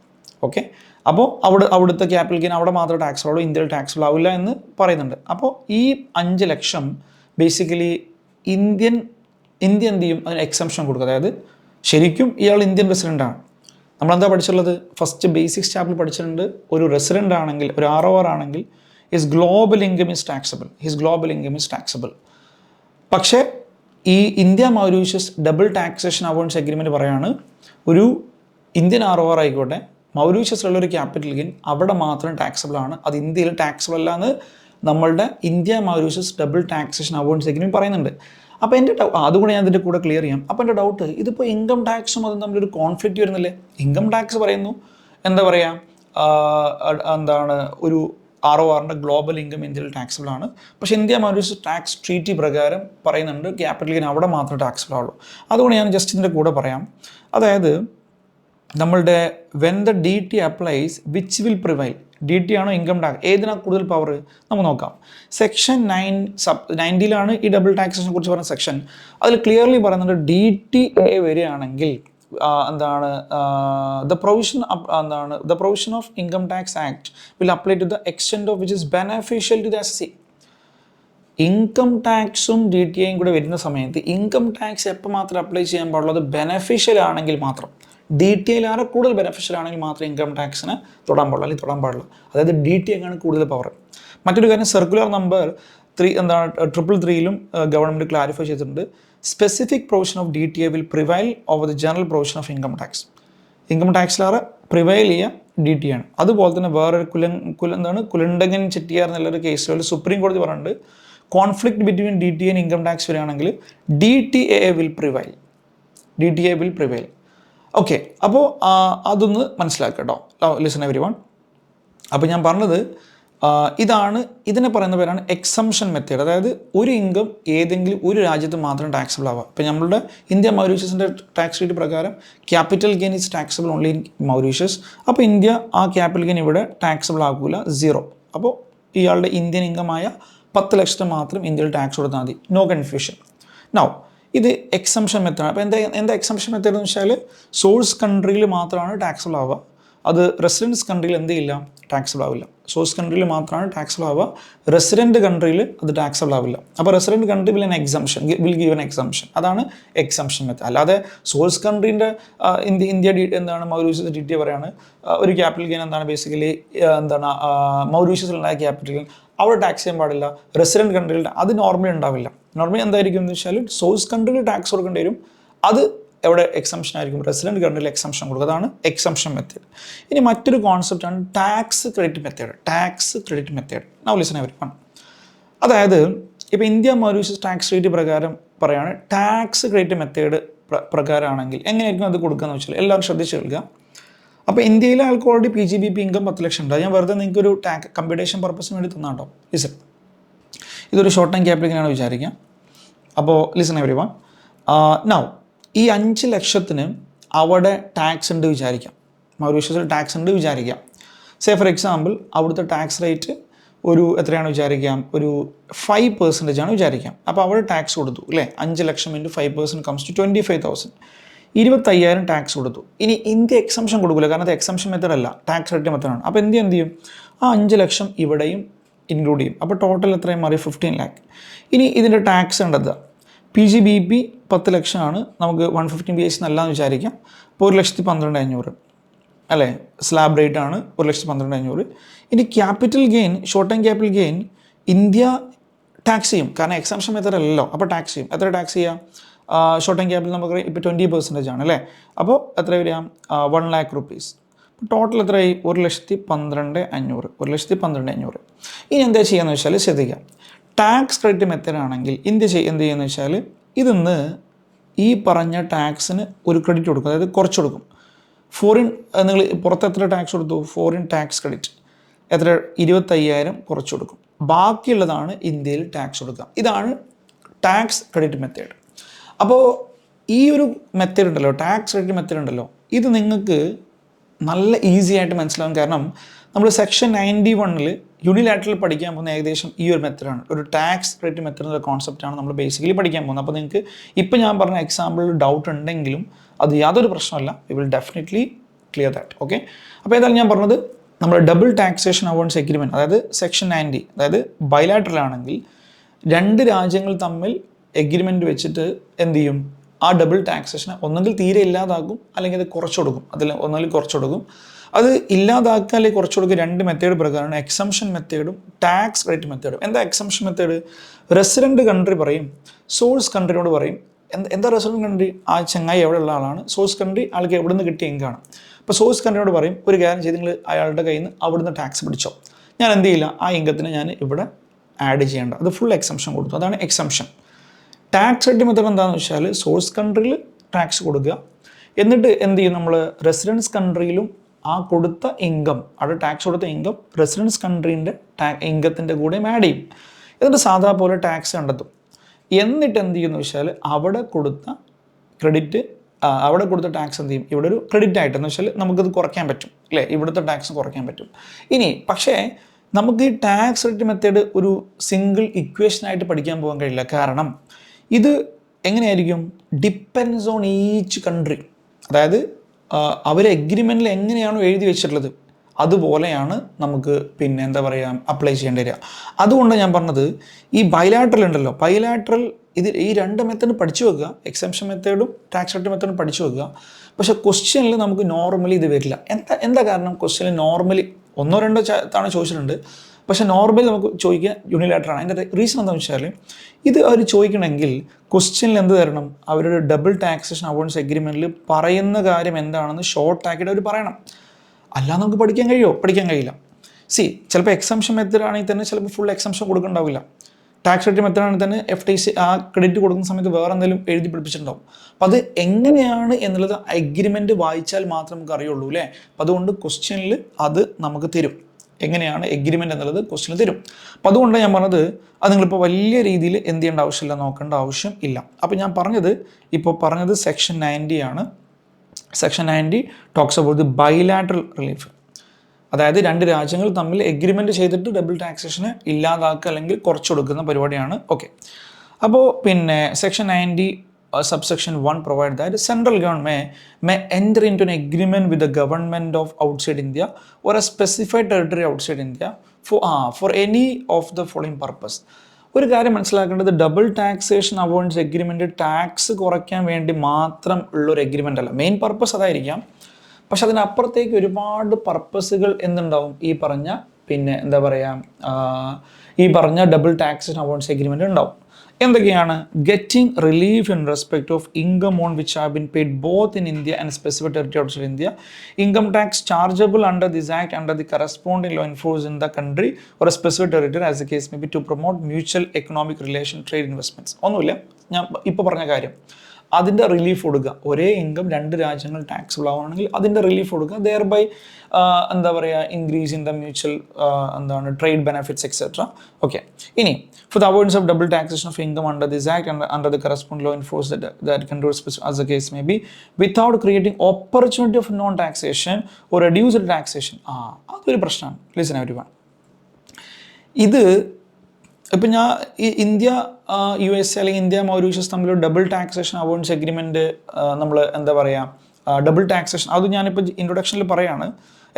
ഓക്കെ, അപ്പോൾ അവിടുത്തെ ക്യാപിറ്റൽ ഗെയിൻ അവിടെ മാത്രമേ ടാക്സ് ആവുള്ളൂ, ഇന്ത്യയിൽ ടാക്സ് ആവില്ല എന്ന് പറയുന്നുണ്ട്. അപ്പോൾ ഈ 5 ലക്ഷം ബേസിക്കലി ഇന്ത്യ എന്ത് ചെയ്യും, അതിന് എക്സംഷൻ കൊടുക്കുക. അതായത് ശരിക്കും ഇയാൾ ഇന്ത്യൻ റെസിഡൻ്റാണ്. നമ്മളെന്താ പഠിച്ചുള്ളത്, ഫസ്റ്റ് ബേസിക് സ്റ്റാപ്പിൽ പഠിച്ചിട്ടുണ്ട്. ഒരു റെസിഡൻ്റ് ആണെങ്കിൽ, ഒരു ROR ആണെങ്കിൽ his global income is taxable. പക്ഷേ ഈ India Mauritius double taxation avoidance agreement പറയാണ്, ഒരു ഇന്ത്യൻ ROR ആയിക്കോട്ടെ മൗറീഷ്യസിലുള്ളൊരു ക്യാപിറ്റൽ ഗെയിൻ അവിടെ മാത്രം ടാക്സബിൾ ആണ്, അത് ഇന്ത്യയിൽ ടാക്സബിൾ അല്ല എന്ന് നമ്മളുടെ India Mauritius double taxation avoidance agreement പറയുന്നുണ്ട്. അപ്പോൾ എൻ്റെ അതുകൊണ്ട് ഞാൻ ഇതിൻ്റെ കൂടെ ക്ലിയർ ചെയ്യാം. അപ്പോൾ എൻ്റെ ഡൗട്ട്, ഇതിപ്പോൾ ഇൻകം ടാക്സും അതും തമ്മിലൊരു കോൺഫ്ലിക്റ്റ് വരുന്നില്ലേ? ഇൻകം ടാക്സ് പറയുന്നു എന്താ പറയുക, എന്താണ് ഒരു RORൻ്റെ ഗ്ലോബൽ ഇൻകം ഇന്ത്യയിൽ ടാക്സബിൾ ആണ്. പക്ഷേ ഇന്ത്യ മൗറീഷ്യസ് ടാക്സ് ട്രീറ്റി പ്രകാരം പറയുന്നുണ്ട് ക്യാപിറ്റൽ ഗെയിൻ അവിടെ മാത്രമേ ടാക്സബിൾ ആവുള്ളൂ. അതുകൊണ്ട് ഞാൻ ജസ്റ്റ് ഇതിൻ്റെ കൂടെ പറയാം. അതായത് നമ്മളുടെ when the DT applies which will prevail, DT ആണോ ഇൻകം ടാക്സ്, ഏതിനാണ് കൂടുതൽ പവർ നമുക്ക് നോക്കാം. സെക്ഷൻ 90 ഈ ഡബിൾ ടാക്സേഷനെ കുറിച്ച് പറയുന്ന സെക്ഷൻ. അതിൽ ക്ലിയർലി പറയുന്നുണ്ട് DTA വരികയാണെങ്കിൽ എന്താണ് the provision of Income Tax Act will apply to the extent of which is beneficial to the assessee. Income ടാക്സും ഡി ടി ഐയും കൂടെ വരുന്ന സമയത്ത് ഇൻകം ടാക്സ് എപ്പോൾ മാത്രം അപ്ലൈ ചെയ്യാൻ പാടുള്ളത് ബെനഫിഷ്യൽ ആണെങ്കിൽ മാത്രം. ഡി ടി ഐയിലേറെ കൂടുതൽ ബെനഫിഷ്യൽ ആണെങ്കിൽ മാത്രമേ ഇൻകം ടാക്സിന് തൊടാൻ പാടുള്ളൂ, അല്ലെങ്കിൽ തൊടാൻ പാടില്ല. അതായത് ഡി ടി ഐക്കാണ് കൂടുതൽ പവർ. മറ്റൊരു കാര്യം, സർക്കുലർ നമ്പർ 333 ഗവൺമെൻറ് ക്ലാരിഫൈ ചെയ്തിട്ടുണ്ട്. Specific provision of D T I will prevail over the general provision of income tax. Income ടാക്സിലേറെ പ്രിവൈൽ ചെയ്യുക ഡി ടി ആണ്. അതുപോലെ തന്നെ വേറൊരു കുലണ്ടകൻ ചെട്ടിയാർ എന്നുള്ളൊരു കേസുകളിൽ സുപ്രീം കോടതി പറഞ്ഞിട്ടുണ്ട്, conflict between D T and income tax വരികയാണെങ്കിൽ D T A will prevail. Okay, അപ്പോൾ അതൊന്ന് മനസ്സിലാക്കുക കേട്ടോ. Listen everyone. അപ്പോൾ ഞാൻ പറഞ്ഞത് ഇതിനെ പറയുന്ന പേരാണ് എക്സംഷൻ മെത്തേഡ്. അതായത് ഒരു ഇൻകം ഏതെങ്കിലും ഒരു രാജ്യത്ത് മാത്രം ടാക്സബിൾ ആവുക. ഇപ്പോൾ നമ്മളുടെ ഇന്ത്യ മൗറീഷ്യസിൻ്റെ ടാക്സ് റേറ്റ് പ്രകാരം capital gain is taxable only in Mauritius. അപ്പോൾ ഇന്ത്യ ആ ക്യാപിറ്റൽ ഗെയിൻ ഇവിടെ ടാക്സബിൾ ആകൂല, 0. അപ്പോൾ ഇയാളുടെ ഇന്ത്യൻ ഇൻകമായ 10 ലക്ഷത്തിന് മാത്രം ഇന്ത്യയിൽ ടാക്സ് കൊടുത്താൽ മതി. No confusion. നൗ ഇത് എക്സംഷൻ മെത്തേഡ്. അപ്പോൾ എന്താ എക്സംഷൻ മെത്തേഡ് എന്ന് വെച്ചാൽ സോഴ്സ് കൺട്രിയിൽ മാത്രമാണ് ടാക്സബിൾ ആവുക. അത് റെസിഡൻസ് കൺട്രിയിൽ എന്ത് ചെയ്യില്ല, ടാക്സബിൾ ആവില്ല. സോഴ്സ് കൺട്രിയിൽ മാത്രമാണ് ടാക്സബിൾ ആവുക, റെസിഡൻറ്റ് കൺട്രിയിൽ അത് ടാക്സബിൾ ആവില്ല. അപ്പോൾ resident country will give N exemption. അതാണ് എക്സംഷൻ മെത്തേഡ്. അല്ലാതെ സോഴ്സ് കൺട്രീൻ്റെ ഇന്ത്യ എന്താണ് മൗറീഷ്യസ് ഡി ടി പറയാണ് ഒരു ക്യാപിറ്റൽ ഗെയിൻ എന്താണ് ബേസിക്കലി മൗറീഷ്യസിലുണ്ടായ ക്യാപിറ്റൽ ഗെയിൻ അവിടെ ടാക്സ് ചെയ്യാൻ പാടില്ല. റെസിഡൻറ്റ് കൺട്രിയിൽ അത് നോർമലി ഉണ്ടാവില്ല. നോർമലി എന്തായിരിക്കും എന്ന് വെച്ചാൽ സോഴ്സ് കൺട്രിയിൽ ടാക്സ് കൊടുക്കേണ്ടി വരും, അത് എവിടെ എക്സംഷൻ ആയിരിക്കും, റെസിഡൻറ്റ് കൺട്രിയിൽ എക്സംഷൻ കൊടുക്കുക. അതാണ് എക്സംഷൻ മെത്തേഡ്. ഇനി മറ്റൊരു കോൺസെപ്റ്റാണ് tax credit method. Now listen everyone. അതായത് ഇപ്പോൾ ഇന്ത്യ മൗറീഷ്യസ് ടാക്സ് റേറ്റ് പ്രകാരം പറയുകയാണ്, ടാക്സ് ക്രെഡിറ്റ് മെത്തേഡ് പ്രകാരമാണെങ്കിൽ എങ്ങനെയായിരിക്കും അത് കൊടുക്കുക എന്ന് വെച്ചാൽ എല്ലാവരും ശ്രദ്ധിച്ച് കേൾക്കുക. അപ്പോൾ ഇന്ത്യയിലെ ആൾക്ക് ഓൾറെഡി PGBP ഇൻകം 10 ലക്ഷം ഉണ്ട്. ഞാൻ വെറുതെ നിങ്ങൾക്ക് ഒരു കമ്പ്യൂട്ടേഷൻ പർപ്പസിന് വേണ്ടി തന്നാട്ടോ. ലിസൺ, ഇതൊരു ഷോർട്ട് ടൈം ക്യാപിറ്റൽ ആണ് വിചാരിക്കാം. അപ്പോൾ ലിസൺ എവരിവൺ. നൗ ഈ 5 ലക്ഷത്തിന് അവിടെ ടാക്സ് ഉണ്ട് വിചാരിക്കാം, മൗറീഷ്യസിൽ ടാക്സ് ഉണ്ട് വിചാരിക്കാം. സേ ഫോർ എക്സാമ്പിൾ അവിടുത്തെ ടാക്സ് റേറ്റ് ഒരു എത്രയാണ് വിചാരിക്കാം, ഒരു 5% ആണ് വിചാരിക്കാം. അപ്പോൾ അവിടെ ടാക്സ് കൊടുത്തു അല്ലേ, 5 ലക്ഷം ഇൻറ്റു 5% കംസ് ടു 25,000, 25,000 ടാക്സ് കൊടുത്തു. ഇനി ഇന്ത്യ എക്സംഷൻ കൊടുക്കില്ല, കാരണം അത് എക്സംഷൻ മെത്തേഡ് അല്ല, ടാക്സ് റേറ്റ് മെത്തേഡാണ്. അപ്പോൾ ഇന്ത്യ എന്ത് ചെയ്യും, ആ 5 ലക്ഷം ഇവിടെയും ഇൻക്ലൂഡ് ചെയ്യും. അപ്പോൾ ടോട്ടൽ എത്രയും മാറി 15 lakh. ഇനി ഇതിൻ്റെ ടാക്സ് ഉണ്ടത് PGBP 10 ലക്ഷമാണ്, നമുക്ക് 115 BS നല്ലതെന്ന് വിചാരിക്കാം. അപ്പോൾ 1,12,500 അല്ലേ, സ്ലാബ് റേറ്റ് ആണ് 1,12,500. ഇനി capital gain, short time capital gain India tax ചെയ്യും, കാരണം എക്സംഷൻ മെത്തേഡ് അല്ലല്ലോ. അപ്പോൾ ടാക്സ് ചെയ്യും. എത്ര ടാക്സ് ചെയ്യാം, ഷോർട്ട് ടൈം ക്യാപിറ്റൽ നമുക്ക് ഇപ്പോൾ 20% ആണ് അല്ലേ. അപ്പോൾ എത്ര വരിക, 1 lakh rupees. ടോട്ടൽ എത്രയായി, 1,12,500. ഇനി എന്താ ചെയ്യുകയെന്ന് വെച്ചാൽ ശ്രദ്ധിക്കാം. ടാക്സ് ക്രെഡിറ്റ് മെത്തേഡ് ആണെങ്കിൽ ഇന്ത്യ എന്ത് ചെയ്യുന്നത് വെച്ചാൽ ഇതിന്ന് ഈ പറഞ്ഞ ടാക്സിന് ഒരു ക്രെഡിറ്റ് കൊടുക്കും, അതായത് കുറച്ച് കൊടുക്കും. ഫോറിൻ നിങ്ങൾ പുറത്ത് എത്ര ടാക്സ് കൊടുത്തു, ഫോറിൻ ടാക്സ് ക്രെഡിറ്റ് എത്ര, 25,000 കുറച്ച് കൊടുക്കും. ബാക്കിയുള്ളതാണ് ഇന്ത്യയിൽ ടാക്സ് കൊടുക്കുക. ഇതാണ് ടാക്സ് ക്രെഡിറ്റ് മെത്തേഡ്. അപ്പോൾ ഈ ഒരു മെത്തേഡ് ഉണ്ടല്ലോ, ടാക്സ് ക്രെഡിറ്റ് മെത്തേഡ് ഉണ്ടല്ലോ, ഇത് നിങ്ങൾക്ക് നല്ല ഈസി ആയിട്ട് മനസ്സിലാവും. കാരണം നമ്മൾ സെക്ഷൻ 91 യൂണിലാറ്ററൽ പഠിക്കാൻ പോകുന്ന ഏകദേശം ഈ ഒരു മെത്തേഡാണ്. ഒരു ടാക്സ് ക്രെഡിറ്റ് മെത്തേഡ് എന്ന കോൺസെപ്റ്റാണ് നമ്മൾ ബേസിക്കലി പഠിക്കാൻ പോകുന്നത്. അപ്പോൾ നിങ്ങൾക്ക് ഇപ്പം ഞാൻ പറഞ്ഞ എക്സാമ്പിൾ ഡൗട്ട് ഉണ്ടെങ്കിലും അത് യാതൊരു പ്രശ്നമല്ല, we will definitely clear that. Okay, അപ്പോൾ ഏതായാലും ഞാൻ പറഞ്ഞത് നമ്മൾ ഡബിൾ ടാക്സേഷൻ അവോയ്ഡൻസ് എഗ്രിമെൻറ്റ്, അതായത് സെക്ഷൻ 90, അതായത് ബൈലാറ്ററൽ ആണെങ്കിൽ 2 രാജ്യങ്ങൾ തമ്മിൽ എഗ്രിമെൻറ്റ് വെച്ചിട്ട് എന്ത് ചെയ്യും, ആ ഡബിൾ ടാക്സേഷനെ ഒന്നെങ്കിൽ തീരെ ഇല്ലാതാക്കും, അല്ലെങ്കിൽ അത് കുറച്ച് കൊടുക്കും. ഒന്നെങ്കിൽ കുറച്ച് കൊടുക്കും, അത് ഇല്ലാതാക്കുക അല്ലെങ്കിൽ കുറച്ച് കൊടുക്കുക. 2 മെത്തേഡ് പ്രകാരമാണ്, എക്സംഷൻ മെത്തേഡും ടാക്സ് ക്രെഡിറ്റ് മെത്തേഡും. എന്താ എക്സംഷൻ മെത്തേഡ്, റെസിഡൻറ്റ് കൺട്രി പറയും, സോഴ്സ് കൺട്രിയോട് പറയും. എന്താ റെസിഡൻറ്റ് കൺട്രി, ആ ചങ്ങായി എവിടെയുള്ള ആളാണ്, സോഴ്സ് കൺട്രി ആൾക്ക് എവിടെ നിന്ന് കിട്ടിയ ഇൻകാണ്. അപ്പോൾ സോഴ്സ് കൺട്രിയോട് പറയും, ഒരു കാര്യം ചെയ്ത് നിങ്ങൾ അയാളുടെ കയ്യിൽ നിന്ന് അവിടുന്ന് ടാക്സ് പിടിച്ചോ, ഞാൻ എന്ത് ചെയ്യില്ല, ആ ഇൻകത്തിന് ഞാൻ ഇവിടെ ആഡ് ചെയ്യേണ്ട, അത് ഫുൾ എക്സംഷൻ കൊടുത്തു. അതാണ് എക്സംഷൻ. ടാക്സ് ക്രെഡിറ്റ് മെത്തേഡ് എന്താണെന്ന് വെച്ചാൽ സോഴ്സ് കൺട്രിയിൽ ടാക്സ് കൊടുക്കുക, എന്നിട്ട് എന്ത് ചെയ്യും, നമ്മൾ റെസിഡൻസ് കൺട്രിയിലും ആ കൊടുത്ത ഇൻകം, അവിടെ ടാക്സ് കൊടുത്ത ഇൻകം റെസിഡൻസ് കൺട്രീൻ്റെ ഇൻകത്തിൻ്റെ കൂടെയും ആഡ് ചെയ്യും. എന്നിട്ട് സാധാ പോലെ ടാക്സ് കണ്ടെത്തും. എന്നിട്ട് എന്ത് ചെയ്യുമെന്ന് വെച്ചാൽ അവിടെ കൊടുത്ത ക്രെഡിറ്റ്, അവിടെ കൊടുത്ത ടാക്സ് എന്ത് ചെയ്യും, ഇവിടെ ഒരു ക്രെഡിറ്റ് ആയിട്ടെന്ന് വെച്ചാൽ നമുക്കത് കുറയ്ക്കാൻ പറ്റും അല്ലേ, ഇവിടുത്തെ ടാക്സ് കുറയ്ക്കാൻ പറ്റും. ഇനി പക്ഷേ നമുക്ക് ഈ ടാക്സ് ക്രെഡിറ്റ് മെത്തേഡ് ഒരു സിംഗിൾ ഇക്വേഷനായിട്ട് പഠിക്കാൻ പോകാൻ കഴിയില്ല. കാരണം ഇത് എങ്ങനെയായിരിക്കും, ഡിപ്പെൻഡ്സ് ഓൺ ഈച്ച് കൺട്രി. അതായത് അവർ എഗ്രിമെൻറ്റിൽ എങ്ങനെയാണോ എഴുതി വെച്ചിട്ടുള്ളത് അതുപോലെയാണ് നമുക്ക് പിന്നെ എന്താ പറയുക അപ്ലൈ ചെയ്യേണ്ടി വരിക. അതുകൊണ്ട് ഞാൻ പറഞ്ഞത് ഈ ബൈലാട്രൽ ഉണ്ടല്ലോ, ബൈലാട്രൽ ഈ രണ്ട് മെത്തേഡ് പഠിച്ചു വെക്കുക, എക്സംഷൻ മെത്തേഡും ടാക്സ് റെഡക്ഷൻ മെത്തേഡും പഠിച്ചു വെക്കുക. പക്ഷേ ക്വസ്റ്റ്യനിൽ നമുക്ക് നോർമലി ഇത് വരില്ല. എന്താ കാരണം? ക്വസ്റ്റ്യനിൽ നോർമലി ഒന്നോ രണ്ടോ തവണ ചോദിച്ചിട്ടുണ്ട്, പക്ഷേ നോർമലി നമുക്ക് ചോദിക്കുക യൂണിലാറ്ററാണ്. അതിൻ്റെ റീസൺ എന്താണെന്ന് വെച്ചാൽ ഇത് അവർ ചോദിക്കണമെങ്കിൽ ക്വസ്റ്റ്യനിൽ എന്ത് തരണം? അവരൊരു ഡബിൾ ടാക്സേഷൻ അവോയ്ഡൻസ് എഗ്രിമെൻറ്റിൽ പറയുന്ന കാര്യം എന്താണെന്ന് ഷോർട്ട് ആക്കിയിട്ട് അവർ പറയണം. അല്ലാതെ നമുക്ക് പഠിക്കാൻ കഴിയുമോ? പഠിക്കാൻ കഴിയില്ല. ചിലപ്പോൾ എക്സംഷൻ മെത്തേഡ് ആണെങ്കിൽ തന്നെ ചിലപ്പോൾ ഫുൾ എക്സംഷൻ കൊടുക്കുന്നുണ്ടാവില്ല. ടാക്സ് റെഡക്ഷൻ മെത്തേഡ് ആണെങ്കിൽ തന്നെ FTC ആ ക്രെഡിറ്റ് കൊടുക്കുന്ന സമയത്ത് വേറെ എന്തെങ്കിലും എഴുതി പിടിപ്പിച്ചിട്ടുണ്ടാവും. അപ്പോൾ അത് എങ്ങനെയാണ് എന്നുള്ളത് എഗ്രിമെൻറ്റ് വായിച്ചാൽ മാത്രമേ നമുക്ക് അറിയുള്ളൂ അല്ലേ. അപ്പോൾ അതുകൊണ്ട് ക്വസ്റ്റ്യനിൽ അത് നമുക്ക് തരും, എങ്ങനെയാണ് എഗ്രിമെൻറ്റ് എന്നുള്ളത് ക്വസ്റ്റ്യനിൽ തരും. അപ്പോൾ അതുകൊണ്ട് ഞാൻ പറഞ്ഞത് അത് നിങ്ങളിപ്പോൾ വലിയ രീതിയിൽ എന്ത് ചെയ്യേണ്ട ആവശ്യമില്ല, നോക്കേണ്ട ആവശ്യം ഇല്ല. അപ്പോൾ ഞാൻ പറഞ്ഞത് സെക്ഷൻ 90 ആണ്. Section 90 talks about the bilateral relief. അതായത് രണ്ട് രാജ്യങ്ങൾ തമ്മിൽ എഗ്രിമെൻറ്റ് ചെയ്തിട്ട് ഡബിൾ ടാക്സേഷനെ ഇല്ലാതാക്കുക അല്ലെങ്കിൽ കുറച്ച് കൊടുക്കുന്ന പരിപാടിയാണ്. ഓക്കെ, അപ്പോൾ പിന്നെ section 90 subsection 1 provide that central government may enter into an agreement with the government of outside India or a specified territory outside India for any of the following purpose. ഒരു കാര്യം മനസ്സിലാക്കേണ്ടത്, double taxation avoidance agreement tax കുറയ്ക്കാൻ വേണ്ടി മാത്രം ഉള്ളൊരു agreement അല്ല. Main purpose അതായിരിക്കാം, പക്ഷെ അതിനപ്പുറത്തേക്ക് ഒരുപാട് പർപ്പസുകൾ എന്തുണ്ടാവും ഈ പറഞ്ഞ പിന്നെ എന്താ പറയുക ഡബിൾ ടാക്സേഷൻ അവോയ്ഡൻസ് എഗ്രിമെൻറ്റ് ഉണ്ടാവും. എന്തൊക്കെയാണ്? Getting relief in respect of income on which have been paid both in India and specific territory outside India, income tax chargeable under this act under the corresponding law enforced in the country or a specific territory as a case may be to promote mutual economic relation, trade, investments. ഒന്നുമില്ല, ഞാൻ ഇപ്പോൾ പറഞ്ഞ കാര്യം അതിൻ്റെ relief കൊടുക്കുക. ഒരേ income രണ്ട് രാജ്യങ്ങൾ ടാക്സിബിൾ ആവുകയാണെങ്കിൽ അതിൻ്റെ റിലീഫ് കൊടുക്കുക. ദെയർ ബൈ എന്താ പറയുക increase in the mutual trade benefits etcetera. Okay, ഇനി for the avoidance of double taxation of income under this act and under the corresponding law enforced that controls as the case may be without creating opportunity of non-taxation or reduced taxation. അതൊരു പ്രശ്നമാണ്. Listen everyone, ഇത് ഇപ്പം ഞാൻ ഈ India USA അല്ലെങ്കിൽ India Mauritius തമ്മിൽ double taxation avoidance agreement നമ്മൾ എന്താ പറയുക ഡബിൾ ടാക്സേഷൻ, അത് ഞാനിപ്പോൾ ഇൻട്രൊഡക്ഷനിൽ പറയാണ്.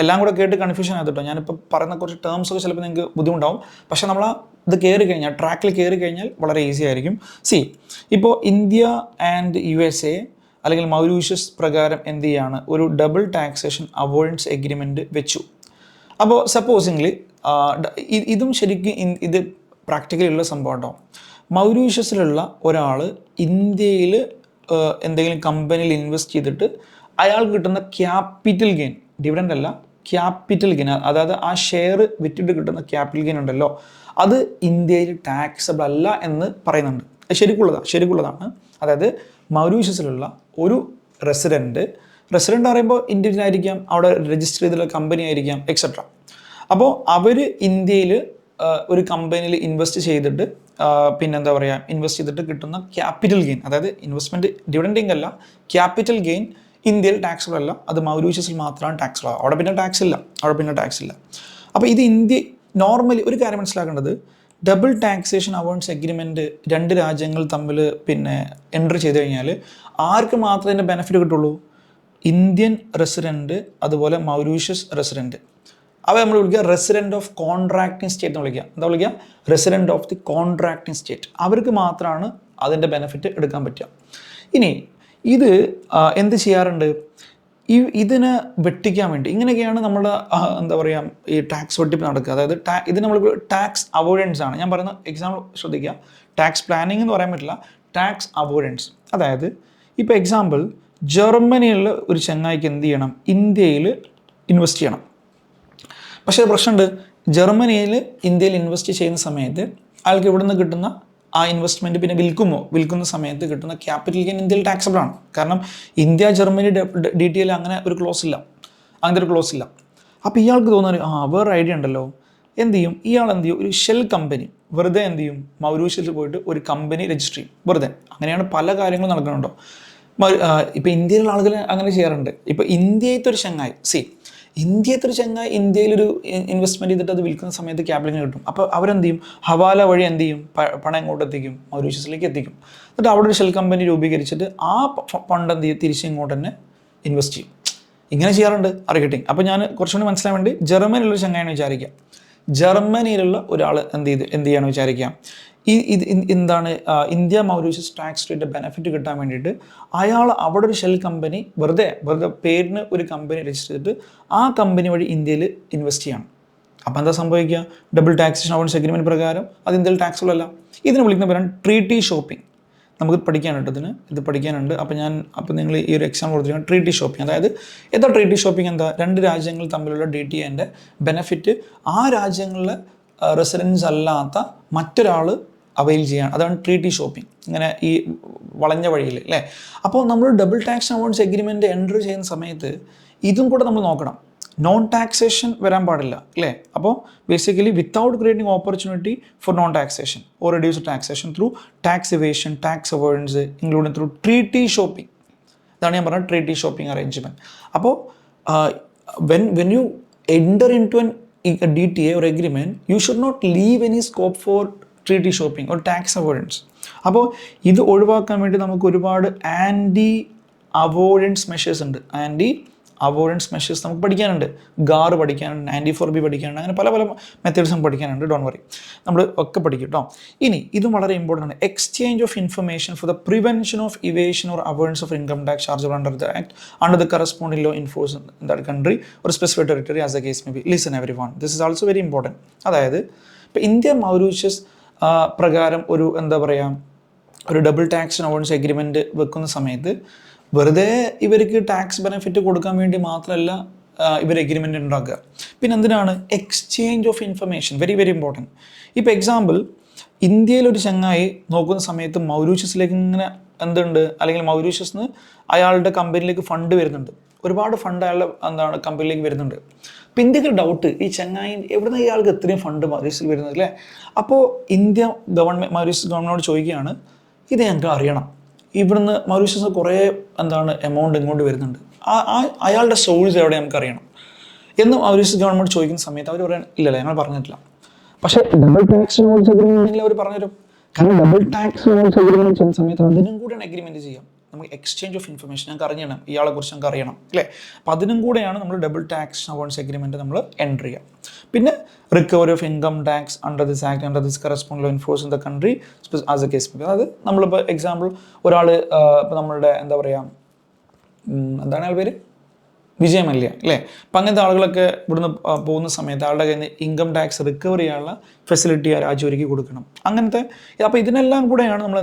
എല്ലാം കൂടെ കേട്ട് കൺഫ്യൂഷൻ ആകട്ടോ. ഞാനിപ്പോൾ പറയുന്ന കുറച്ച് ടേംസൊക്കെ ചിലപ്പോൾ നിങ്ങൾക്ക് ബുദ്ധിമുട്ടാവും, പക്ഷേ നമ്മൾ ഇത് കയറി കഴിഞ്ഞാൽ ട്രാക്കിൽ കയറി കഴിഞ്ഞാൽ വളരെ ഈസി ആയിരിക്കും. ഇപ്പോൾ ഇന്ത്യ ആൻഡ് USA അല്ലെങ്കിൽ മൗറീഷ്യസ് പ്രകാരം എന്ത് ചെയ്യാണ്, ഒരു ഡബിൾ ടാക്സേഷൻ അവോയ്ഡൻസ് എഗ്രിമെൻറ്റ് വെച്ചു. അപ്പോൾ സപ്പോസിംഗ്ലി ഇതും ശരിക്കും ഇത് പ്രാക്ടിക്കലി ഉള്ള സംഭവം കേട്ടോ. മൗറീഷ്യസിലുള്ള ഒരാൾ ഇന്ത്യയിൽ എന്തെങ്കിലും കമ്പനിയിൽ ഇൻവെസ്റ്റ് ചെയ്തിട്ട് അയാൾക്ക് കിട്ടുന്ന ക്യാപിറ്റൽ ഗെയിൻ, ഡിവിഡൻഡ് അല്ല, ക്യാപിറ്റൽ ഗെയിൻ, അതായത് ആ ഷെയർ വിറ്റിട്ട് കിട്ടുന്ന ക്യാപിറ്റൽ ഗെയിൻ ഉണ്ടല്ലോ, അത് ഇന്ത്യയിൽ ടാക്സബിൾ അല്ല എന്ന് പറയുന്നുണ്ട്. ശരിക്കുള്ളതാണ്. അതായത് മൗറീഷ്യസിലുള്ള ഒരു റെസിഡൻറ്റ് പറയുമ്പോൾ ഇൻഡിവിജ്വൽ ആയിരിക്കാം, അവിടെ രജിസ്റ്റർ ചെയ്തിട്ടുള്ള കമ്പനി ആയിരിക്കാം എക്സെട്ര. അപ്പോൾ അവർ ഇന്ത്യയിൽ ഒരു കമ്പനിയിൽ ഇൻവെസ്റ്റ് ചെയ്തിട്ട് പിന്നെന്താ പറയുക ഇൻവെസ്റ്റ് ചെയ്തിട്ട് കിട്ടുന്ന ക്യാപിറ്റൽ ഗെയിൻ, അതായത് ഇൻവെസ്റ്റ്മെൻറ്റ് ഡിവിഡൻഡിങ് അല്ല, ക്യാപിറ്റൽ ഗെയിൻ ഇന്ത്യയിൽ ടാക്സബിൾ അല്ല, അത് മൗറീഷ്യസിൽ മാത്രമാണ് ടാക്സബിൾ. അവിടെ പിന്നെ ടാക്സ് ഇല്ല. അപ്പോൾ ഇത് ഇന്ത്യ നോർമലി ഒരു കാര്യം മനസ്സിലാക്കേണ്ടത്, ഡബിൾ ടാക്സേഷൻ അവോയ്ഡൻസ് എഗ്രിമെൻറ്റ് രണ്ട് രാജ്യങ്ങൾ തമ്മിൽ പിന്നെ എൻട്രി ചെയ്ത് കഴിഞ്ഞാൽ ആർക്ക് മാത്രമേ ഇതിൻ്റെ ബെനിഫിറ്റ് കിട്ടുള്ളൂ? ഇന്ത്യൻ റെസിഡൻറ്റ് അതുപോലെ മൗറീഷ്യസ് റെസിഡൻറ്റ്. അവ നമ്മൾ വിളിക്കുക റെസിഡൻറ്റ് ഓഫ് കോൺട്രാക്റ്റിംഗ് സ്റ്റേറ്റ് എന്ന് വിളിക്കുക. Resident of the contracting state, അവർക്ക് മാത്രമാണ് അതിൻ്റെ ബെനിഫിറ്റ് എടുക്കാൻ പറ്റുക. ഇനി ഇത് എന്ത് ചെയ്യാറുണ്ട്, ഇതിനെ വെട്ടിക്കാൻ വേണ്ടി ഇങ്ങനെയൊക്കെയാണ് നമ്മൾ എന്താ പറയുക ഈ ടാക്സ് വെട്ടിപ്പ് നടക്കുക. അതായത് ഇത് നമ്മൾ ടാക്സ് അവോയ്ഡൻസ് ആണ്. ഞാൻ പറയുന്ന എക്സാമ്പിൾ ശ്രദ്ധിക്കുക, ടാക്സ് പ്ലാനിങ് എന്ന് പറയാൻ പറ്റില്ല, ടാക്സ് അവോയ്ഡൻസ്. അതായത് ഇപ്പോൾ എക്സാമ്പിൾ ജർമ്മനിയിൽ ഒരു ചങ്ങായിക്ക് എന്ത് ചെയ്യണം, ഇന്ത്യയിൽ ഇൻവെസ്റ്റ് ചെയ്യണം. പക്ഷേ പ്രശ്നമുണ്ട്, ജർമ്മനിയിൽ ഇന്ത്യയിൽ ഇൻവെസ്റ്റ് ചെയ്യുന്ന സമയത്ത് അയാൾക്ക് ഇവിടെ നിന്ന് കിട്ടുന്ന ആ ഇൻവെസ്റ്റ്മെൻറ്റ് പിന്നെ വിൽക്കുന്ന സമയത്ത് കിട്ടുന്ന ക്യാപിറ്റൽ ഗെയിൻ ഇന്ത്യയിൽ ടാക്സബിൾ ആണ്. കാരണം ഇന്ത്യ ജർമ്മനി DTL അങ്ങനെ ഒരു ക്ലോസ് ഇല്ല. അപ്പോൾ ഇയാൾക്ക് തോന്നുന്നത് വേറെ ഐഡിയ ഉണ്ടല്ലോ, ഇയാൾ ഒരു ഷെൽ കമ്പനി വെറുതെ മൗറീഷ്യസിൽ പോയിട്ട് ഒരു കമ്പനി രജിസ്റ്റർ ചെയ്യും വെറുതെ. അങ്ങനെയാണ് പല കാര്യങ്ങളും നടക്കുന്നുണ്ടോ. ഇപ്പോൾ ഇന്ത്യയിലുള്ള ആളുകൾ അങ്ങനെ ചെയ്യാറുണ്ട്. ഇപ്പോൾ ഇന്ത്യയിലത്തെ ഒരു ചങ്ങായി ഇന്ത്യയിലൊരു ഇൻവെസ്റ്റ്മെൻറ്റ് ചെയ്തിട്ട് അത് വിൽക്കുന്ന സമയത്ത് ക്യാപിറ്റൽ കിട്ടും. അപ്പോൾ ഹവാല വഴി പണം എങ്ങോട്ട് എത്തിക്കും, മൗറീഷ്യസിലേക്ക് എത്തിക്കും. എന്നിട്ട് അവിടെ ഒരു ഷെൽ കമ്പനി രൂപീകരിച്ചിട്ട് ആ ഫണ്ട് തിരിച്ച് ഇങ്ങോട്ട് തന്നെ ഇൻവെസ്റ്റ് ചെയ്യും. ഇങ്ങനെ ചെയ്യാറുണ്ട് അറിയട്ടിങ്. അപ്പോൾ ഞാൻ കുറച്ചുകൂടി മനസ്സിലാൻ വേണ്ടി ജർമ്മനിയിലുള്ള ചങ്ങായാണ് വിചാരിക്കുക. ജർമ്മനിയിലുള്ള ഒരാൾ എന്ത് ചെയ്യാണ് വിചാരിക്കുക, എന്താണ് India Mauritius tax rate benefit കിട്ടാൻ വേണ്ടിയിട്ട് അയാൾ അവിടെ ഒരു ഷെൽ കമ്പനി വെറുതെ പേരിന് ഒരു കമ്പനി രജിസ്റ്റർ ചെയ്തിട്ട് ആ കമ്പനി വഴി ഇന്ത്യയിൽ ഇൻവെസ്റ്റ് ചെയ്യണം. അപ്പോൾ എന്താ സംഭവിക്കുക? ഡബിൾ ടാക്സേഷൻ അലവൻസ് എഗ്രിമെൻറ്റ് പ്രകാരം അത് ഇന്ത്യയിൽ ടാക്സുകളല്ല. ഇതിനെ വിളിക്കുന്ന പേരാണ് ട്രീറ്റി ഷോപ്പിംഗ്. നമുക്ക് പഠിക്കാനുണ്ട് ഇത് പഠിക്കാനുണ്ട്. അപ്പോൾ നിങ്ങൾ ഈ ഒരു എക്സാം കൊടുത്തിരിക്കുന്നത് ട്രീറ്റി ഷോപ്പിംഗ്. അതായത് എന്താ ട്രീറ്റി ഷോപ്പിംഗ്? എന്താ? രണ്ട് രാജ്യങ്ങൾ തമ്മിലുള്ള DTAൻ്റെ ബെനിഫിറ്റ് ആ രാജ്യങ്ങളിലെ റെസിഡൻസ് അല്ലാത്ത മറ്റൊരാൾ അവൈൽ ചെയ്യാൻ, അതാണ് ട്രീറ്റി ഷോപ്പിംഗ്. ഇങ്ങനെ ഈ വളഞ്ഞ വഴിയിൽ അല്ലേ. അപ്പോൾ നമ്മൾ double tax allowance agreement enter ചെയ്യുന്ന സമയത്ത് ഇതും കൂടെ നമ്മൾ നോക്കണം. നോൺ ടാക്സേഷൻ വരാൻ പാടില്ല അല്ലേ. അപ്പോൾ basically without creating opportunity for non taxation or reduce taxation through tax evasion, tax avoidance including through treaty shopping. ഇതാണ് ഞാൻ പറഞ്ഞത് ട്രീറ്റി ഷോപ്പിംഗ് അറേഞ്ച്മെൻറ്റ്. അപ്പോൾ when you enter into a DTA or agreement, you should not leave any scope for treaty shopping or tax avoidance. അപ്പോൾ ഇത് ഒഴിവാക്കാൻ വേണ്ടി നമുക്ക് ഒരുപാട് ആൻറ്റി അവോയ്ഡൻസ് മെഷേഴ്സ് ഉണ്ട്. അവോയ്ഡൻസ് മെഷേഴ്സ് നമുക്ക് പഠിക്കാനുണ്ട്. ഗാർ പഠിക്കാനുണ്ട്, ആൻറ്റി-4B പഠിക്കാനുണ്ട്, അങ്ങനെ പല മെത്തേഡ്സും പഠിക്കാനുണ്ട്. ഡോണ്ട് വറി, നമ്മൾ ഒക്കെ പഠിക്കും കേട്ടോ. ഇനി ഇതും വളരെ ഇമ്പോർട്ടൻ്റ് ആണ്. Exchange of information for the prevention of evasion or avoidance of income tax chargeable under the act under the corresponding law enforce in that country or specific territory as a case may be. Listen every one, this is also very important. അതായത് ഇപ്പോൾ India Mauritius പ്രകാരം ഒരു double tax allowance agreement വെക്കുന്ന സമയത്ത് വെറുതെ ഇവർക്ക് tax benefit കൊടുക്കാൻ വേണ്ടി മാത്രമല്ല ഇവർ എഗ്രിമെൻ്റ് ഉണ്ടാക്കുക. പിന്നെ എന്തിനാണ്? Exchange of information, very very important. ഇപ്പോൾ എക്സാമ്പിൾ, ഇന്ത്യയിലൊരു ചങ്ങായി നോക്കുന്ന സമയത്ത് മൗറീഷ്യസിലേക്ക് ഇങ്ങനെ അല്ലെങ്കിൽ മൗറീഷ്യസിന് അയാളുടെ കമ്പനിയിലേക്ക് ഫണ്ട് വരുന്നുണ്ട്, ഒരുപാട് ഫണ്ട് അയാളുടെ കമ്പനിയിലേക്ക് വരുന്നുണ്ട്. അപ്പോൾ ഇന്ത്യക്ക് ഡൗട്ട്, ഈ ചങ്ങായി എവിടുന്ന് ഇയാൾക്ക് ഇത്രയും ഫണ്ട് മൗറീഷ്യസിൽ വരുന്നത് അല്ലേ. അപ്പോൾ ഇന്ത്യ മൗറീഷ്യസ് ഗവൺമെൻറ്റിനോട് ചോദിക്കുകയാണ്, ഇത് ഞങ്ങൾക്ക് അറിയണം, ഇവിടുന്ന് മൗറീഷ്യസ് കുറേ എമൗണ്ട് ഇങ്ങോട്ട് വരുന്നുണ്ട്, അയാളുടെ സോഴ്സ് എവിടെ നമുക്കറിയണം എന്ന് മൗറീഷ്യസ് ഗവൺമെൻറ് ചോദിക്കുന്ന സമയത്ത് അവർ പറയാൻ ഇല്ലല്ലേ ഞങ്ങൾ പറഞ്ഞിട്ടില്ല. പക്ഷേ ഡബിൾ ടാക്സ് അലവൻസ് എഗ്രിമെൻറ്റിൽ അവർ പറഞ്ഞുതരും. കാരണം ഡബിൾ ടാക്സ് അലവൻസ് എഗ്രിമെൻറ്റ് ചെയ്യുന്ന സമയത്ത് അതിനും കൂടെയാണ് എഗ്രിമെൻറ്റ് ചെയ്യാം. നമുക്ക് എക്സ്ചേഞ്ച് ഓഫ് ഇൻഫർമേഷൻ ഞങ്ങൾക്ക് അറിയണം, ഇയാളെക്കുറിച്ച് ഞങ്ങൾക്ക് അറിയണം അല്ലേ. അപ്പോൾ അതിനും കൂടെയാണ് നമ്മൾ ഡബിൾ ടാക്സ് അലവൻസ് എഗ്രിമെൻറ്റ് നമ്മൾ എൻ്റർ ചെയ്യുക. പിന്നെ recovery of income tax under this act under this corresponding law enforce in the country as a case. അതായത് നമ്മളിപ്പോൾ എക്സാമ്പിൾ ഒരാൾ ഇപ്പോൾ നമ്മളുടെ എന്താണ് പേര്, വിജയ് മല്യ അല്ലേ. അപ്പം അങ്ങനത്തെ ആളുകളൊക്കെ ഇവിടുന്ന് പോകുന്ന സമയത്ത് ആളുടെ കയ്യിൽ നിന്ന് ഇൻകം ടാക്സ് റിക്കവർ ചെയ്യാനുള്ള ഫെസിലിറ്റി ആ രാജ്യം ഒരുക്കി കൊടുക്കണം. അങ്ങനത്തെ അപ്പോൾ ഇതിനെല്ലാം കൂടെയാണ് നമ്മൾ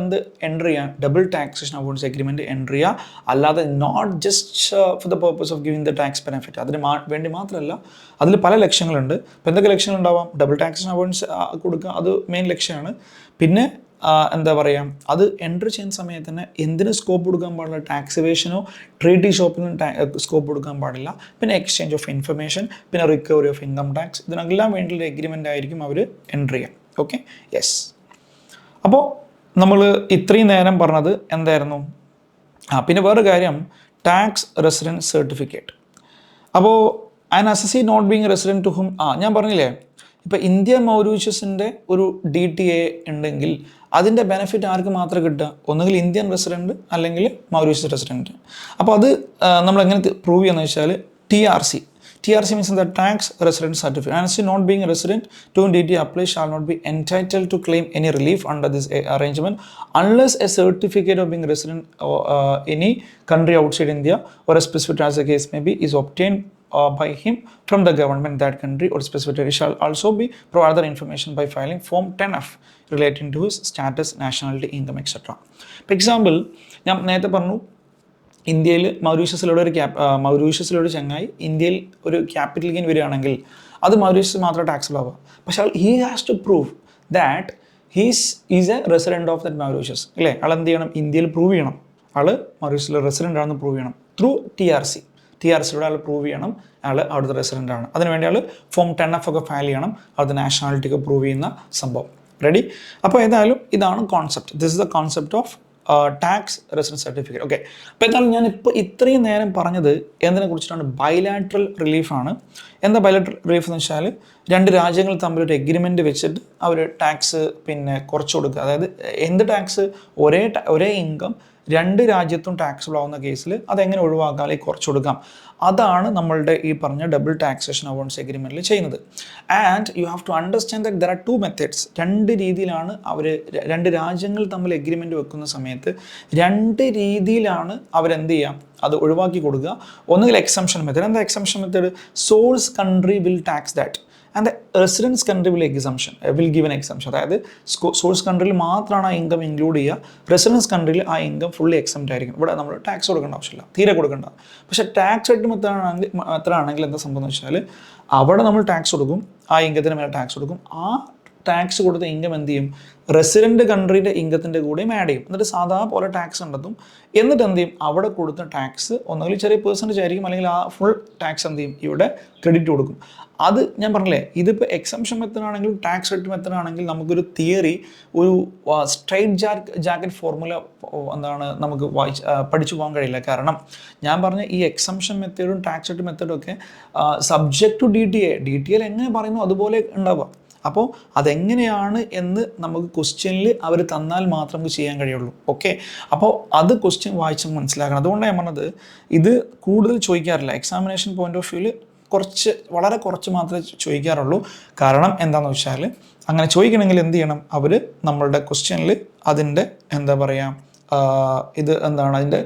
എൻ്റർ ചെയ്യുക, double taxation allowance agreement enter ചെയ്യുക. അല്ലാതെ not just for the purpose of giving the tax benefit, അതിന് വേണ്ടി മാത്രമല്ല. അതിൽ പല ലക്ഷ്യങ്ങളുണ്ട്. ഇപ്പോൾ എന്തൊക്കെ ലക്ഷ്യങ്ങളുണ്ടാവാം? ഡബിൾ ടാക്സേഷൻ അലവൻസ് കൊടുക്കുക, അത് മെയിൻ ലക്ഷ്യമാണ്. പിന്നെ അത് എൻ്റർ ചെയ്യുന്ന സമയത്ത് തന്നെ എന്തിന് സ്കോപ്പ് കൊടുക്കാൻ പാടില്ല? ടാക്സ് ഇവേഷനോ ട്രീറ്റി ഷോപ്പിനും സ്കോപ്പ് കൊടുക്കാൻ പാടില്ല. പിന്നെ എക്സ്ചേഞ്ച് ഓഫ് ഇൻഫർമേഷൻ, പിന്നെ റിക്കവറി ഓഫ് ഇൻകം ടാക്സ്, ഇതിനെല്ലാം വേണ്ടിയുള്ള എഗ്രിമെൻ്റ് ആയിരിക്കും അവർ എൻ്റർ ചെയ്യാം. Okay, yes. അപ്പോൾ നമ്മൾ ഇത്രയും നേരം പറഞ്ഞത് എന്തായിരുന്നു? പിന്നെ വേറൊരു കാര്യം, ടാക്സ് റെസിഡൻറ്റ് സർട്ടിഫിക്കറ്റ്. അപ്പോൾ an assessee not being resident to hmm, ഞാൻ പറഞ്ഞില്ലേ, ഇപ്പോൾ ഇന്ത്യ മൗറീഷ്യസിൻ്റെ ഒരു DTA ഉണ്ടെങ്കിൽ അതിൻ്റെ ബെനിഫിറ്റ് ആർക്ക് മാത്രമേ കിട്ടുക? ഒന്നുകിൽ ഇന്ത്യൻ റെസിഡൻറ്റ് അല്ലെങ്കിൽ മൗറീഷ്യസ് റെസിഡൻറ്റ്. അപ്പോൾ അത് നമ്മൾ എങ്ങനെ പ്രൂവ് ചെയ്യുന്നത് വെച്ചാൽ TRC means the tax resident certificate. And as not being a resident to DTA apply shall not be entitled to claim any relief under this arrangement unless a certificate of being resident or any country outside India or a specific as the case may be is obtained by him from the government that country or specific territory. Shall also be provide other information by filing form 10F relating to his status, nationality, income, etc. For example, ഞാൻ നേരത്തെ പറഞ്ഞു, ഇന്ത്യയിൽ മൗറീഷ്യസിലൊരു ചങ്ങായി ഇന്ത്യയിൽ ഒരു capital gain വരികയാണെങ്കിൽ അത് Mauritius മാത്രമേ ടാക്സിബിൾ ആവുക. പക്ഷേ he has to prove that is a resident of that Mauritius അല്ലേ. ആൾ എന്ത് ചെയ്യണം? ഇന്ത്യയിൽ പ്രൂവ് ചെയ്യണം ആൾ മൗറീഷ്യസിലെ റെസിഡൻ്റ് ആണെന്ന് പ്രൂവ് ചെയ്യണം ത്രൂ TRCയിലൂടെ ആൾ പ്രൂവ് ചെയ്യണം ആൾ അവിടുത്തെ റെസിഡൻ്റ് ആണ്. അതിനുവേണ്ടി ആൾ ഫോം 10F ഒക്കെ ഫയൽ ചെയ്യണം, അവിടുത്തെ നാഷണാലിറ്റി ഒക്കെ പ്രൂവ് ചെയ്യുന്ന സംഭവം. റെഡി? അപ്പോൾ ഏതായാലും ഇതാണ് concept. This is the concept of tax residence certificate. Okay, അപ്പോൾ എന്തായാലും ഞാനിപ്പോൾ ഇത്രയും നേരം പറഞ്ഞത് എന്തിനെ കുറിച്ചിട്ടാണ്? ബൈലാറ്ററൽ റിലീഫാണ്. എന്താ ബൈലാറ്ററൽ റിലീഫ് എന്ന് വെച്ചാൽ രണ്ട് രാജ്യങ്ങൾ തമ്മിൽ ഒരു എഗ്രിമെൻറ്റ് വെച്ചിട്ട് അവർ ടാക്സ് കുറച്ച് കൊടുക്കുക. അതായത് എന്ത് ടാക്സ്? ഒരേ ഇൻകം രണ്ട് രാജ്യത്തും ടാക്സബിൾ ആവുന്ന കേസിൽ അതെങ്ങനെ ഒഴിവാക്കാം അല്ലെങ്കിൽ കുറച്ച് കൊടുക്കാം, അതാണ് നമ്മളുടെ ഈ പറഞ്ഞ ഡബിൾ ടാക്സേഷൻ അവോയ്ഡൻസ് എഗ്രിമെൻറ്റിൽ ചെയ്യുന്നത്. And you have to understand that there are two methods. രണ്ട് രീതിയിലാണ് അവർ, രണ്ട് രാജ്യങ്ങൾ തമ്മിൽ എഗ്രിമെൻറ്റ് വെക്കുന്ന സമയത്ത് രണ്ട് രീതിയിലാണ് അവരെന്ത് ചെയ്യാം, അത് ഒഴിവാക്കി കൊടുക്കുക. ഒന്നുകിൽ എക്സംഷൻ മെത്തേഡ്. എന്താ exemption method? Source country will tax that and the residence country will give an exemption. അതായത് സോഴ്സ് കൺട്രിയിൽ മാത്രമാണ് ആ ഇൻകം ഇൻക്ലൂഡ് ചെയ്യുക, റെസിഡൻസ് കൺട്രിയിൽ ആ ഇൻകം ഫുള്ളി എക്സംപ്റ്റ് ആയിരിക്കും. ഇവിടെ നമ്മൾ ടാക്സ് കൊടുക്കേണ്ട ആവശ്യമില്ല, തീരെ കൊടുക്കേണ്ട. പക്ഷേ ടാക്സ് റേറ്റ് മെത്തേഡാണെങ്കിൽ എന്താ സംഭവം എന്ന് വെച്ചാൽ അവിടെ നമ്മൾ ടാക്സ് കൊടുക്കും, ആ ഇൻകത്തിന് മേലെ ടാക്സ് കൊടുക്കും. ആ ടാക്സ് കൊടുത്ത ഇൻകം എന്ത് ചെയ്യും, റെസിഡൻറ്റ് കൺട്രിയുടെ ഇൻകത്തിൻ്റെ കൂടെയും ആഡ് ചെയ്യും. എന്നിട്ട് സാധാ പോലെ ടാക്സ് കണ്ടെത്തും. എന്നിട്ട് എന്ത് ചെയ്യും, അവിടെ കൊടുത്ത ടാക്സ് ഒന്നുകിൽ ചെറിയ പെർസെൻറ്റേജ് ആയിരിക്കും, അല്ലെങ്കിൽ ആ ഫുൾ ടാക്സ് എന്ത് ചെയ്യും, ഇവിടെ ക്രെഡിറ്റ് കൊടുക്കും. അത് ഞാൻ പറഞ്ഞില്ലേ, ഇതിപ്പോൾ എക്സംഷൻ മെത്തേഡ് ആണെങ്കിലും ടാക്സ് റേറ്റ് മെത്തേഡ് ആണെങ്കിലും നമുക്കൊരു തിയറി, ഒരു സ്ട്രൈറ്റ് ജാക്കറ്റ് ഫോർമുല എന്താണ് നമുക്ക് പഠിച്ചു പോകാൻ കഴിയില്ല. കാരണം ഞാൻ പറഞ്ഞ ഈ എക്സംഷൻ മെത്തേഡും ടാക്സ് റേറ്റ് മെത്തേഡും ഒക്കെ സബ്ജക്റ്റ് ടു DTA എങ്ങനെ പറയുന്നു അതുപോലെ ഉണ്ടാവുക. അപ്പോൾ അതെങ്ങനെയാണ് എന്ന് നമുക്ക് ക്വസ്റ്റ്യനിൽ അവർ തന്നാൽ മാത്രം നമുക്ക് ചെയ്യാൻ കഴിയുള്ളൂ. ഓക്കെ, അപ്പോൾ അത് ക്വസ്റ്റ്യൻ വായിച്ച് മനസ്സിലാക്കണം. അതുകൊണ്ടാണ് ഞാൻ പറഞ്ഞത് ഇത് കൂടുതൽ ചോദിക്കാറില്ല. എക്സാമിനേഷൻ പോയിന്റ് ഓഫ് വ്യൂവിൽ വളരെ കുറച്ച് മാത്രമേ ചോദിക്കാറുള്ളൂ. കാരണം എന്താണെന്ന് വെച്ചാൽ അങ്ങനെ ചോദിക്കണമെങ്കിൽ എന്ത് ചെയ്യണം, അവർ നമ്മളുടെ ക്വസ്റ്റ്യനിൽ അതിൻ്റെ എന്താ പറയുക, ഇത് എന്താണ് അതിൻ്റെ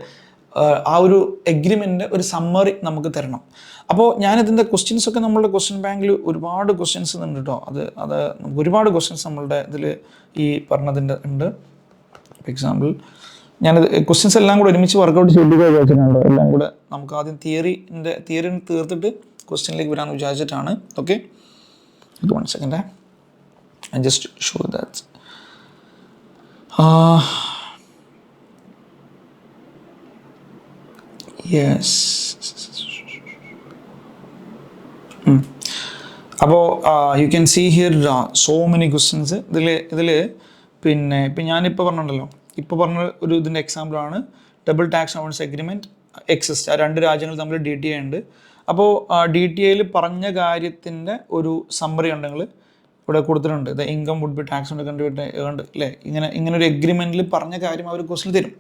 ആ ഒരു എഗ്രിമെൻറ്റിൻ്റെ ഒരു സമ്മറി നമുക്ക് തരണം. അപ്പോൾ ഞാനിതിൻ്റെ ക്വസ്റ്റ്യൻസൊക്കെ നമ്മളുടെ ക്വസ്റ്റ്യൻ ബാങ്കിൽ ഒരുപാട് ക്വസ്റ്റ്യൻസ് ഉണ്ട് കേട്ടോ. അത് ഒരുപാട് ക്വസ്റ്റ്യൻസ് നമ്മളുടെ ഇതിൽ ഈ പറഞ്ഞതിൻ്റെ ഉണ്ട്. ഫോർ എക്സാമ്പിൾ ഞാനത് ക്വസ്റ്റ്യൻസ് എല്ലാം കൂടെ ഒരുമിച്ച് വർക്കൗട്ട് ചെയ്തിട്ടുണ്ടോ, എല്ലാം കൂടെ നമുക്ക് ആദ്യം തിയറി തീർത്തിട്ട് ക്വസ്റ്റ്യനിലേക്ക് വരാമെന്ന് വിചാരിച്ചിട്ടാണ്. ഓക്കെ, 1 second. I just show that. Yes. അപ്പോൾ you can see here so many questions. ഇതിൽ പിന്നെ ഇപ്പം ഞാനിപ്പോൾ പറഞ്ഞിട്ടുണ്ടല്ലോ, ഇപ്പോൾ പറഞ്ഞ ഒരു ഇതിൻ്റെ എക്സാമ്പിളാണ് double tax avoidance agreement exist. ആ രണ്ട് രാജ്യങ്ങൾ തമ്മിൽ DTA ഉണ്ട്. അപ്പോൾ DTAയിൽ പറഞ്ഞ കാര്യത്തിൻ്റെ ഒരു സമ്മറി ഉണ്ടെങ്കിൽ ഇവിടെ കൊടുത്തിട്ടുണ്ട്. The income would be tax on the country earned അല്ലേ, ഇങ്ങനെ ഒരു എഗ്രിമെൻറ്റിൽ പറഞ്ഞ കാര്യം അവർ ക്വസ്റ്റ്യൻ തരും.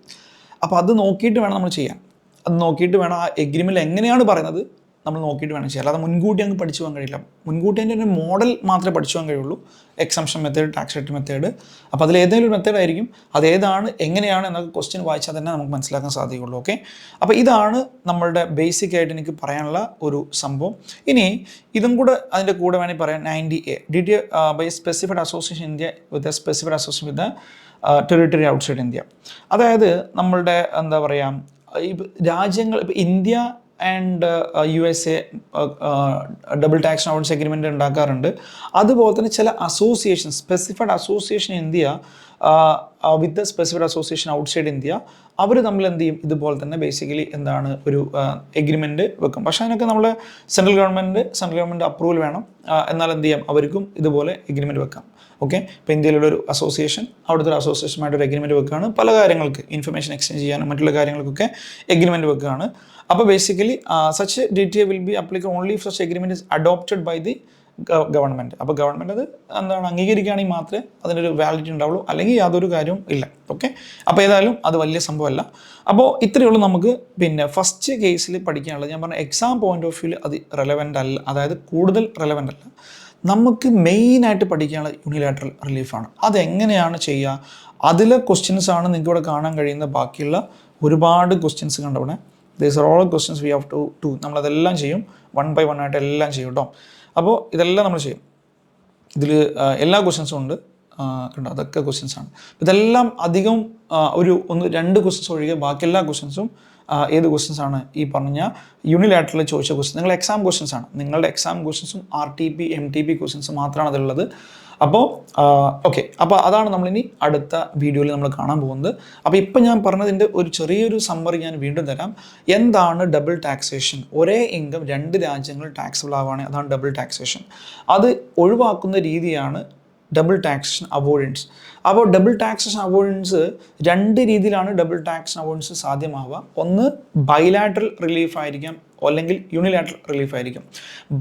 അപ്പോൾ അത് നോക്കിയിട്ട് വേണം നമ്മൾ ചെയ്യാൻ. അത് നോക്കിയിട്ട് വേണം ആ എഗ്രിമെൻറ്റിൽ എങ്ങനെയാണ് പറയുന്നത് നമ്മൾ നോക്കിയിട്ട് വേണം ചെയ്യാം. അല്ലാതെ മുൻകൂട്ടി അങ്ങ് പഠിച്ചു പോകാൻ കഴിയില്ല. മുൻകൂട്ടി അതിൻ്റെ ഒരു മോഡൽ മാത്രമേ പഠിച്ചു പോകാൻ കഴിയുള്ളൂ. Exemption method, tax rate method. അപ്പോൾ അതിൽ ഏതെങ്കിലും ഒരു മെത്തേഡ് ആയിരിക്കും. അതേതാണ്, എങ്ങനെയാണ് എന്നൊക്കെ ക്വസ്റ്റ്യൻ വായിച്ചാൽ തന്നെ നമുക്ക് മനസ്സിലാക്കാൻ സാധിക്കുള്ളൂ. ഓക്കെ, അപ്പോൾ ഇതാണ് നമ്മളുടെ ബേസിക് ആയിട്ട് എനിക്ക് പറയാനുള്ള ഒരു സംഭവം. ഇനി ഇതും കൂടെ അതിൻ്റെ കൂടെ വേണമെങ്കിൽ പറയാം. 90A DTA by specified association India with a specified association with territory outside India. അതായത് നമ്മളുടെ എന്താ പറയുക, ഈ രാജ്യങ്ങൾ ഇപ്പോൾ India and USA double tax avoidance agreement ഉണ്ടാക്കാറുണ്ട്. അതുപോലെ തന്നെ ചില association, specified association India with the specified association outside India, അവർ തമ്മിൽ എന്ത് ചെയ്യും, ഇതുപോലെ തന്നെ ബേസിക്കലി എന്താണ് ഒരു എഗ്രിമെൻറ്റ് വെക്കും. പക്ഷേ അതിനൊക്കെ നമ്മൾ സെൻട്രൽ ഗവൺമെൻറ് അപ്രൂവൽ വേണം. എന്നാൽ എന്ത് ചെയ്യാം, അവർക്കും ഇതുപോലെ എഗ്രിമെൻറ്റ് വെക്കാം. ഓക്കെ, ഇപ്പോൾ ഇന്ത്യയിലുള്ളൊരു അസോസിയേഷൻ അവിടുത്തെ ഒരു അസോസിയേഷനുമായിട്ടൊരു എഗ്രിമെൻറ്റ് വെക്കുകയാണ്. പല കാര്യങ്ങൾക്ക് ഇൻഫർമേഷൻ എക്സ്ചേഞ്ച് ചെയ്യാനും മറ്റുള്ള കാര്യങ്ങൾക്കൊക്കെ എഗ്രിമെൻറ്റ് വെക്കുകയാണ്. അപ്പോൾ basically such DTA will be applicable only if such agreement is adopted by the government. അപ്പോൾ ഗവൺമെൻറ് അത് എന്താണ് അംഗീകരിക്കുകയാണെങ്കിൽ മാത്രമേ അതിനൊരു വാലിഡിറ്റി ഉണ്ടാവുള്ളൂ, അല്ലെങ്കിൽ യാതൊരു കാര്യവും ഇല്ല. ഓക്കെ, അപ്പോൾ ഏതായാലും അത് വലിയ സംഭവമല്ല. അപ്പോൾ ഇത്രയേ ഉള്ളൂ നമുക്ക് പിന്നെ ഫസ്റ്റ് കേസിൽ പഠിക്കാനുള്ളത്. ഞാൻ പറഞ്ഞ എക്സാം പോയിന്റ് ഓഫ് വ്യൂവിൽ അത് റെലവൻ്റ് അല്ല, അതായത് കൂടുതൽ റെലവൻ്റ് അല്ല. നമുക്ക് മെയിനായിട്ട് പഠിക്കാനുള്ള യൂണിലാറ്ററൽ റിലീഫാണ്. അതെങ്ങനെയാണ് ചെയ്യുക, അതിലെ ക്വസ്റ്റ്യൻസാണ് നിങ്ങൾക്ക് ഇവിടെ കാണാൻ കഴിയുന്ന ബാക്കിയുള്ള ഒരുപാട് ക്വസ്റ്റ്യൻസ് കണ്ടവിടെ. These are all questions we have to നമ്മളതെല്ലാം ചെയ്യും, 1 by 1 ആയിട്ട് എല്ലാം ചെയ്യും കേട്ടോ. അപ്പോൾ ഇതെല്ലാം നമ്മൾ ചെയ്യും. ഇതിൽ എല്ലാ ക്വസ്റ്റ്യൻസും ഉണ്ട് കണ്ടോ, അതൊക്കെ ക്വസ്റ്റ്യൻസാണ്. ഇതെല്ലാം അധികം ഒരു 1-2 ക്വസ്റ്റ്യൻസ് ഒഴികെ ബാക്കി എല്ലാ ക്വസ്റ്റ്യൻസും ഏത് ക്വസ്റ്റ്യൻസാണ്, ഈ പറഞ്ഞ യൂണിലാറ്ററൽ ചോദിച്ച ക്വസ്റ്റ്യൻ, നിങ്ങളുടെ എക്സാം ക്വസ്റ്റ്യൻസാണ്. നിങ്ങളുടെ എക്സാം ക്വസ്റ്റ്യൻസും RTP MTP ക്വസ്റ്റ്യൻസ് മാത്രമാണ് അതിലുള്ളത്. അപ്പോൾ ഓക്കെ, അപ്പോൾ അതാണ് നമ്മളിനി അടുത്ത വീഡിയോയിൽ നമ്മൾ കാണാൻ പോകുന്നത്. അപ്പോൾ ഇപ്പം ഞാൻ പറഞ്ഞതിൻ്റെ ഒരു ചെറിയൊരു സമ്മറി ഞാൻ വീണ്ടും തരാം. എന്താണ് ഡബിൾ ടാക്സേഷൻ? ഒരേ ഇൻകം 2 രാജ്യങ്ങൾ ടാക്സബിൾ ആവുകയാണെങ്കിൽ അതാണ് ഡബിൾ ടാക്സേഷൻ. അത് ഒഴിവാക്കുന്ന രീതിയാണ് ഡബിൾ ടാക്സേഷൻ അവോയ്ഡൻസ്. അപ്പോൾ ഡബിൾ ടാക്സേഷൻ അവോയ്ഡൻസ് രണ്ട് രീതിയിലാണ് ഡബിൾ ടാക്സേഷൻ അവോയ്ഡൻസ് സാധ്യമാവുക. ഒന്ന് ബൈലാറ്ററൽ റിലീഫ് ആയിരിക്കാം, അല്ലെങ്കിൽ യൂണിലാറ്ററൽ റിലീഫ് ആയിരിക്കും.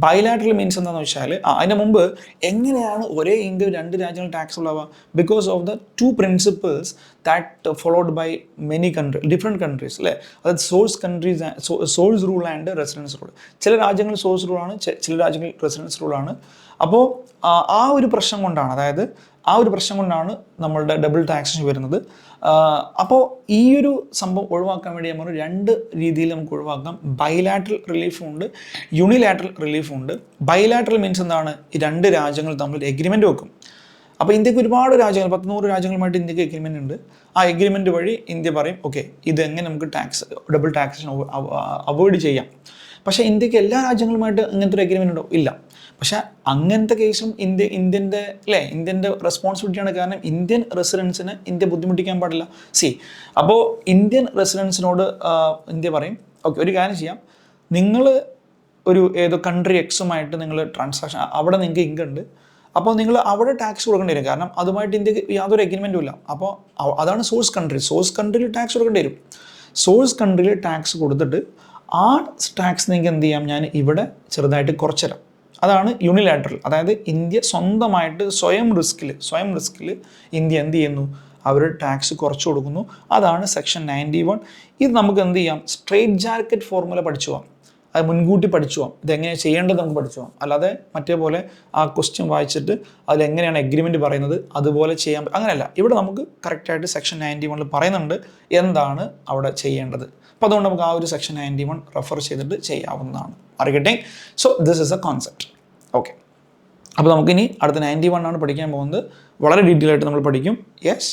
ബൈലാറ്ററൽ മീൻസ് എന്താണെന്ന് വെച്ചാൽ അതിന് മുമ്പ് എങ്ങനെയാണ് ഒരേ ഇന്ത്യ രണ്ട് രാജ്യങ്ങൾ ടാക്സ് ഉള്ളവ? Because of the two principles that followed by many different countries അല്ലേ. അതായത് source rule and residence rule. ചില രാജ്യങ്ങൾ സോഴ്സ് റൂളാണ്, ചില രാജ്യങ്ങൾ റെസിഡൻസ് റൂളാണ്. അപ്പോൾ ആ ഒരു പ്രശ്നം കൊണ്ടാണ്, അതായത് ആ ഒരു പ്രശ്നം കൊണ്ടാണ് നമ്മളുടെ ഡബിൾ ടാക്സേഷൻ വരുന്നത്. അപ്പോൾ ഈ ഒരു സംഭവം ഒഴിവാക്കാൻ വേണ്ടി നമ്മൾ രണ്ട് രീതിയിൽ നമുക്ക് ഒഴിവാക്കാം. ബൈലാറ്ററൽ റിലീഫും ഉണ്ട്, യൂണിലാറ്ററൽ റിലീഫും ഉണ്ട്. ബൈലാറ്ററൽ മീൻസ് എന്താണ്? ഈ രണ്ട് രാജ്യങ്ങൾ തമ്മിൽ എഗ്രിമെൻറ്റ് വെക്കും. അപ്പോൾ ഇന്ത്യക്ക് ഒരുപാട് രാജ്യങ്ങൾ, 100 രാജ്യങ്ങളുമായിട്ട് ഇന്ത്യക്ക് എഗ്രിമെൻ്റ് ഉണ്ട്. ആ എഗ്രിമെൻ്റ് വഴി ഇന്ത്യ പറയും ഓക്കെ ഇതെങ്ങനെ നമുക്ക് ഡബിൾ ടാക്സേഷൻ അവോയ്ഡ് ചെയ്യാം. പക്ഷേ ഇന്ത്യക്ക് എല്ലാ രാജ്യങ്ങളുമായിട്ട് ഇങ്ങനത്തെ ഒരു എഗ്രിമെൻ്റ് ഉണ്ടോ? ഇല്ല. പക്ഷേ അങ്ങനത്തെ കേസും ഇന്ത്യൻ്റെ റെസ്പോൺസിബിലിറ്റിയാണ്. കാരണം ഇന്ത്യൻ റെസിഡൻസിനെ ഇന്ത്യ ബുദ്ധിമുട്ടിക്കാൻ പാടില്ല. അപ്പോൾ ഇന്ത്യൻ റെസിഡൻസിനോട് ഇന്ത്യ പറയും ഓക്കെ ഒരു കാര്യം ചെയ്യാം, നിങ്ങൾ ഏതോ കൺട്രി എക്സുമായിട്ട് നിങ്ങൾ ട്രാൻസാക്ഷൻ, അവിടെ നിങ്ങൾക്ക് ഇൻകം ഉണ്ട്, അപ്പോൾ നിങ്ങൾ അവിടെ ടാക്സ് കൊടുക്കേണ്ടി വരും. കാരണം അതുമായിട്ട് ഇന്ത്യക്ക് യാതൊരു എഗ്രിമെൻറ്റും ഇല്ല. അപ്പോൾ അതാണ് സോഴ്സ് കൺട്രിയിൽ ടാക്സ് കൊടുക്കേണ്ടി വരും. സോഴ്സ് കൺട്രിയിൽ ടാക്സ് കൊടുത്തിട്ട് ആ ടാക്സ് നിങ്ങൾക്ക് എന്ത് ചെയ്യാം, ഞാൻ ഇവിടെ ചെറുതായിട്ട് കുറച്ച് തരാം. അതാണ് യൂണിലാറ്ററൽ. അതായത് ഇന്ത്യ സ്വന്തമായിട്ട് സ്വയം റിസ്കിൽ ഇന്ത്യ എന്ത് ചെയ്യുന്നു, അവർ ടാക്സ് കുറച്ച് കൊടുക്കുന്നു. അതാണ് സെക്ഷൻ 91. ഇത് നമുക്ക് എന്ത് ചെയ്യാം, സ്ട്രേറ്റ് ജാക്കറ്റ് ഫോർമുല പഠിച്ചു പോകാം. അത് മുൻകൂട്ടി പഠിച്ചു പോകാം. ഇതെങ്ങനെ ചെയ്യേണ്ടത് നമുക്ക് പഠിച്ചു പോകാം. അല്ലാതെ മറ്റേ പോലെ ആ ക്വസ്റ്റ്യൻ വായിച്ചിട്ട് അതിലെങ്ങനെയാണ് എഗ്രിമെൻറ്റ് പറയുന്നത് അതുപോലെ ചെയ്യാൻ അങ്ങനെയല്ല. ഇവിടെ നമുക്ക് കറക്റ്റായിട്ട് സെക്ഷൻ 91 പറയുന്നുണ്ട് എന്താണ് അവിടെ ചെയ്യേണ്ടത്. അപ്പോൾ അതുകൊണ്ട് നമുക്ക് ആ ഒരു സെക്ഷൻ 91 റെഫർ ചെയ്തിട്ട് ചെയ്യാവുന്നതാണ്. അറിയട്ടെ. So this is A concept. Okay, അപ്പോൾ നമുക്കിനി അടുത്ത 91 ആണ് പഠിക്കാൻ പോകുന്നത്. വളരെ ഡീറ്റെയിൽ ആയിട്ട് നമ്മൾ പഠിക്കും. യെസ്.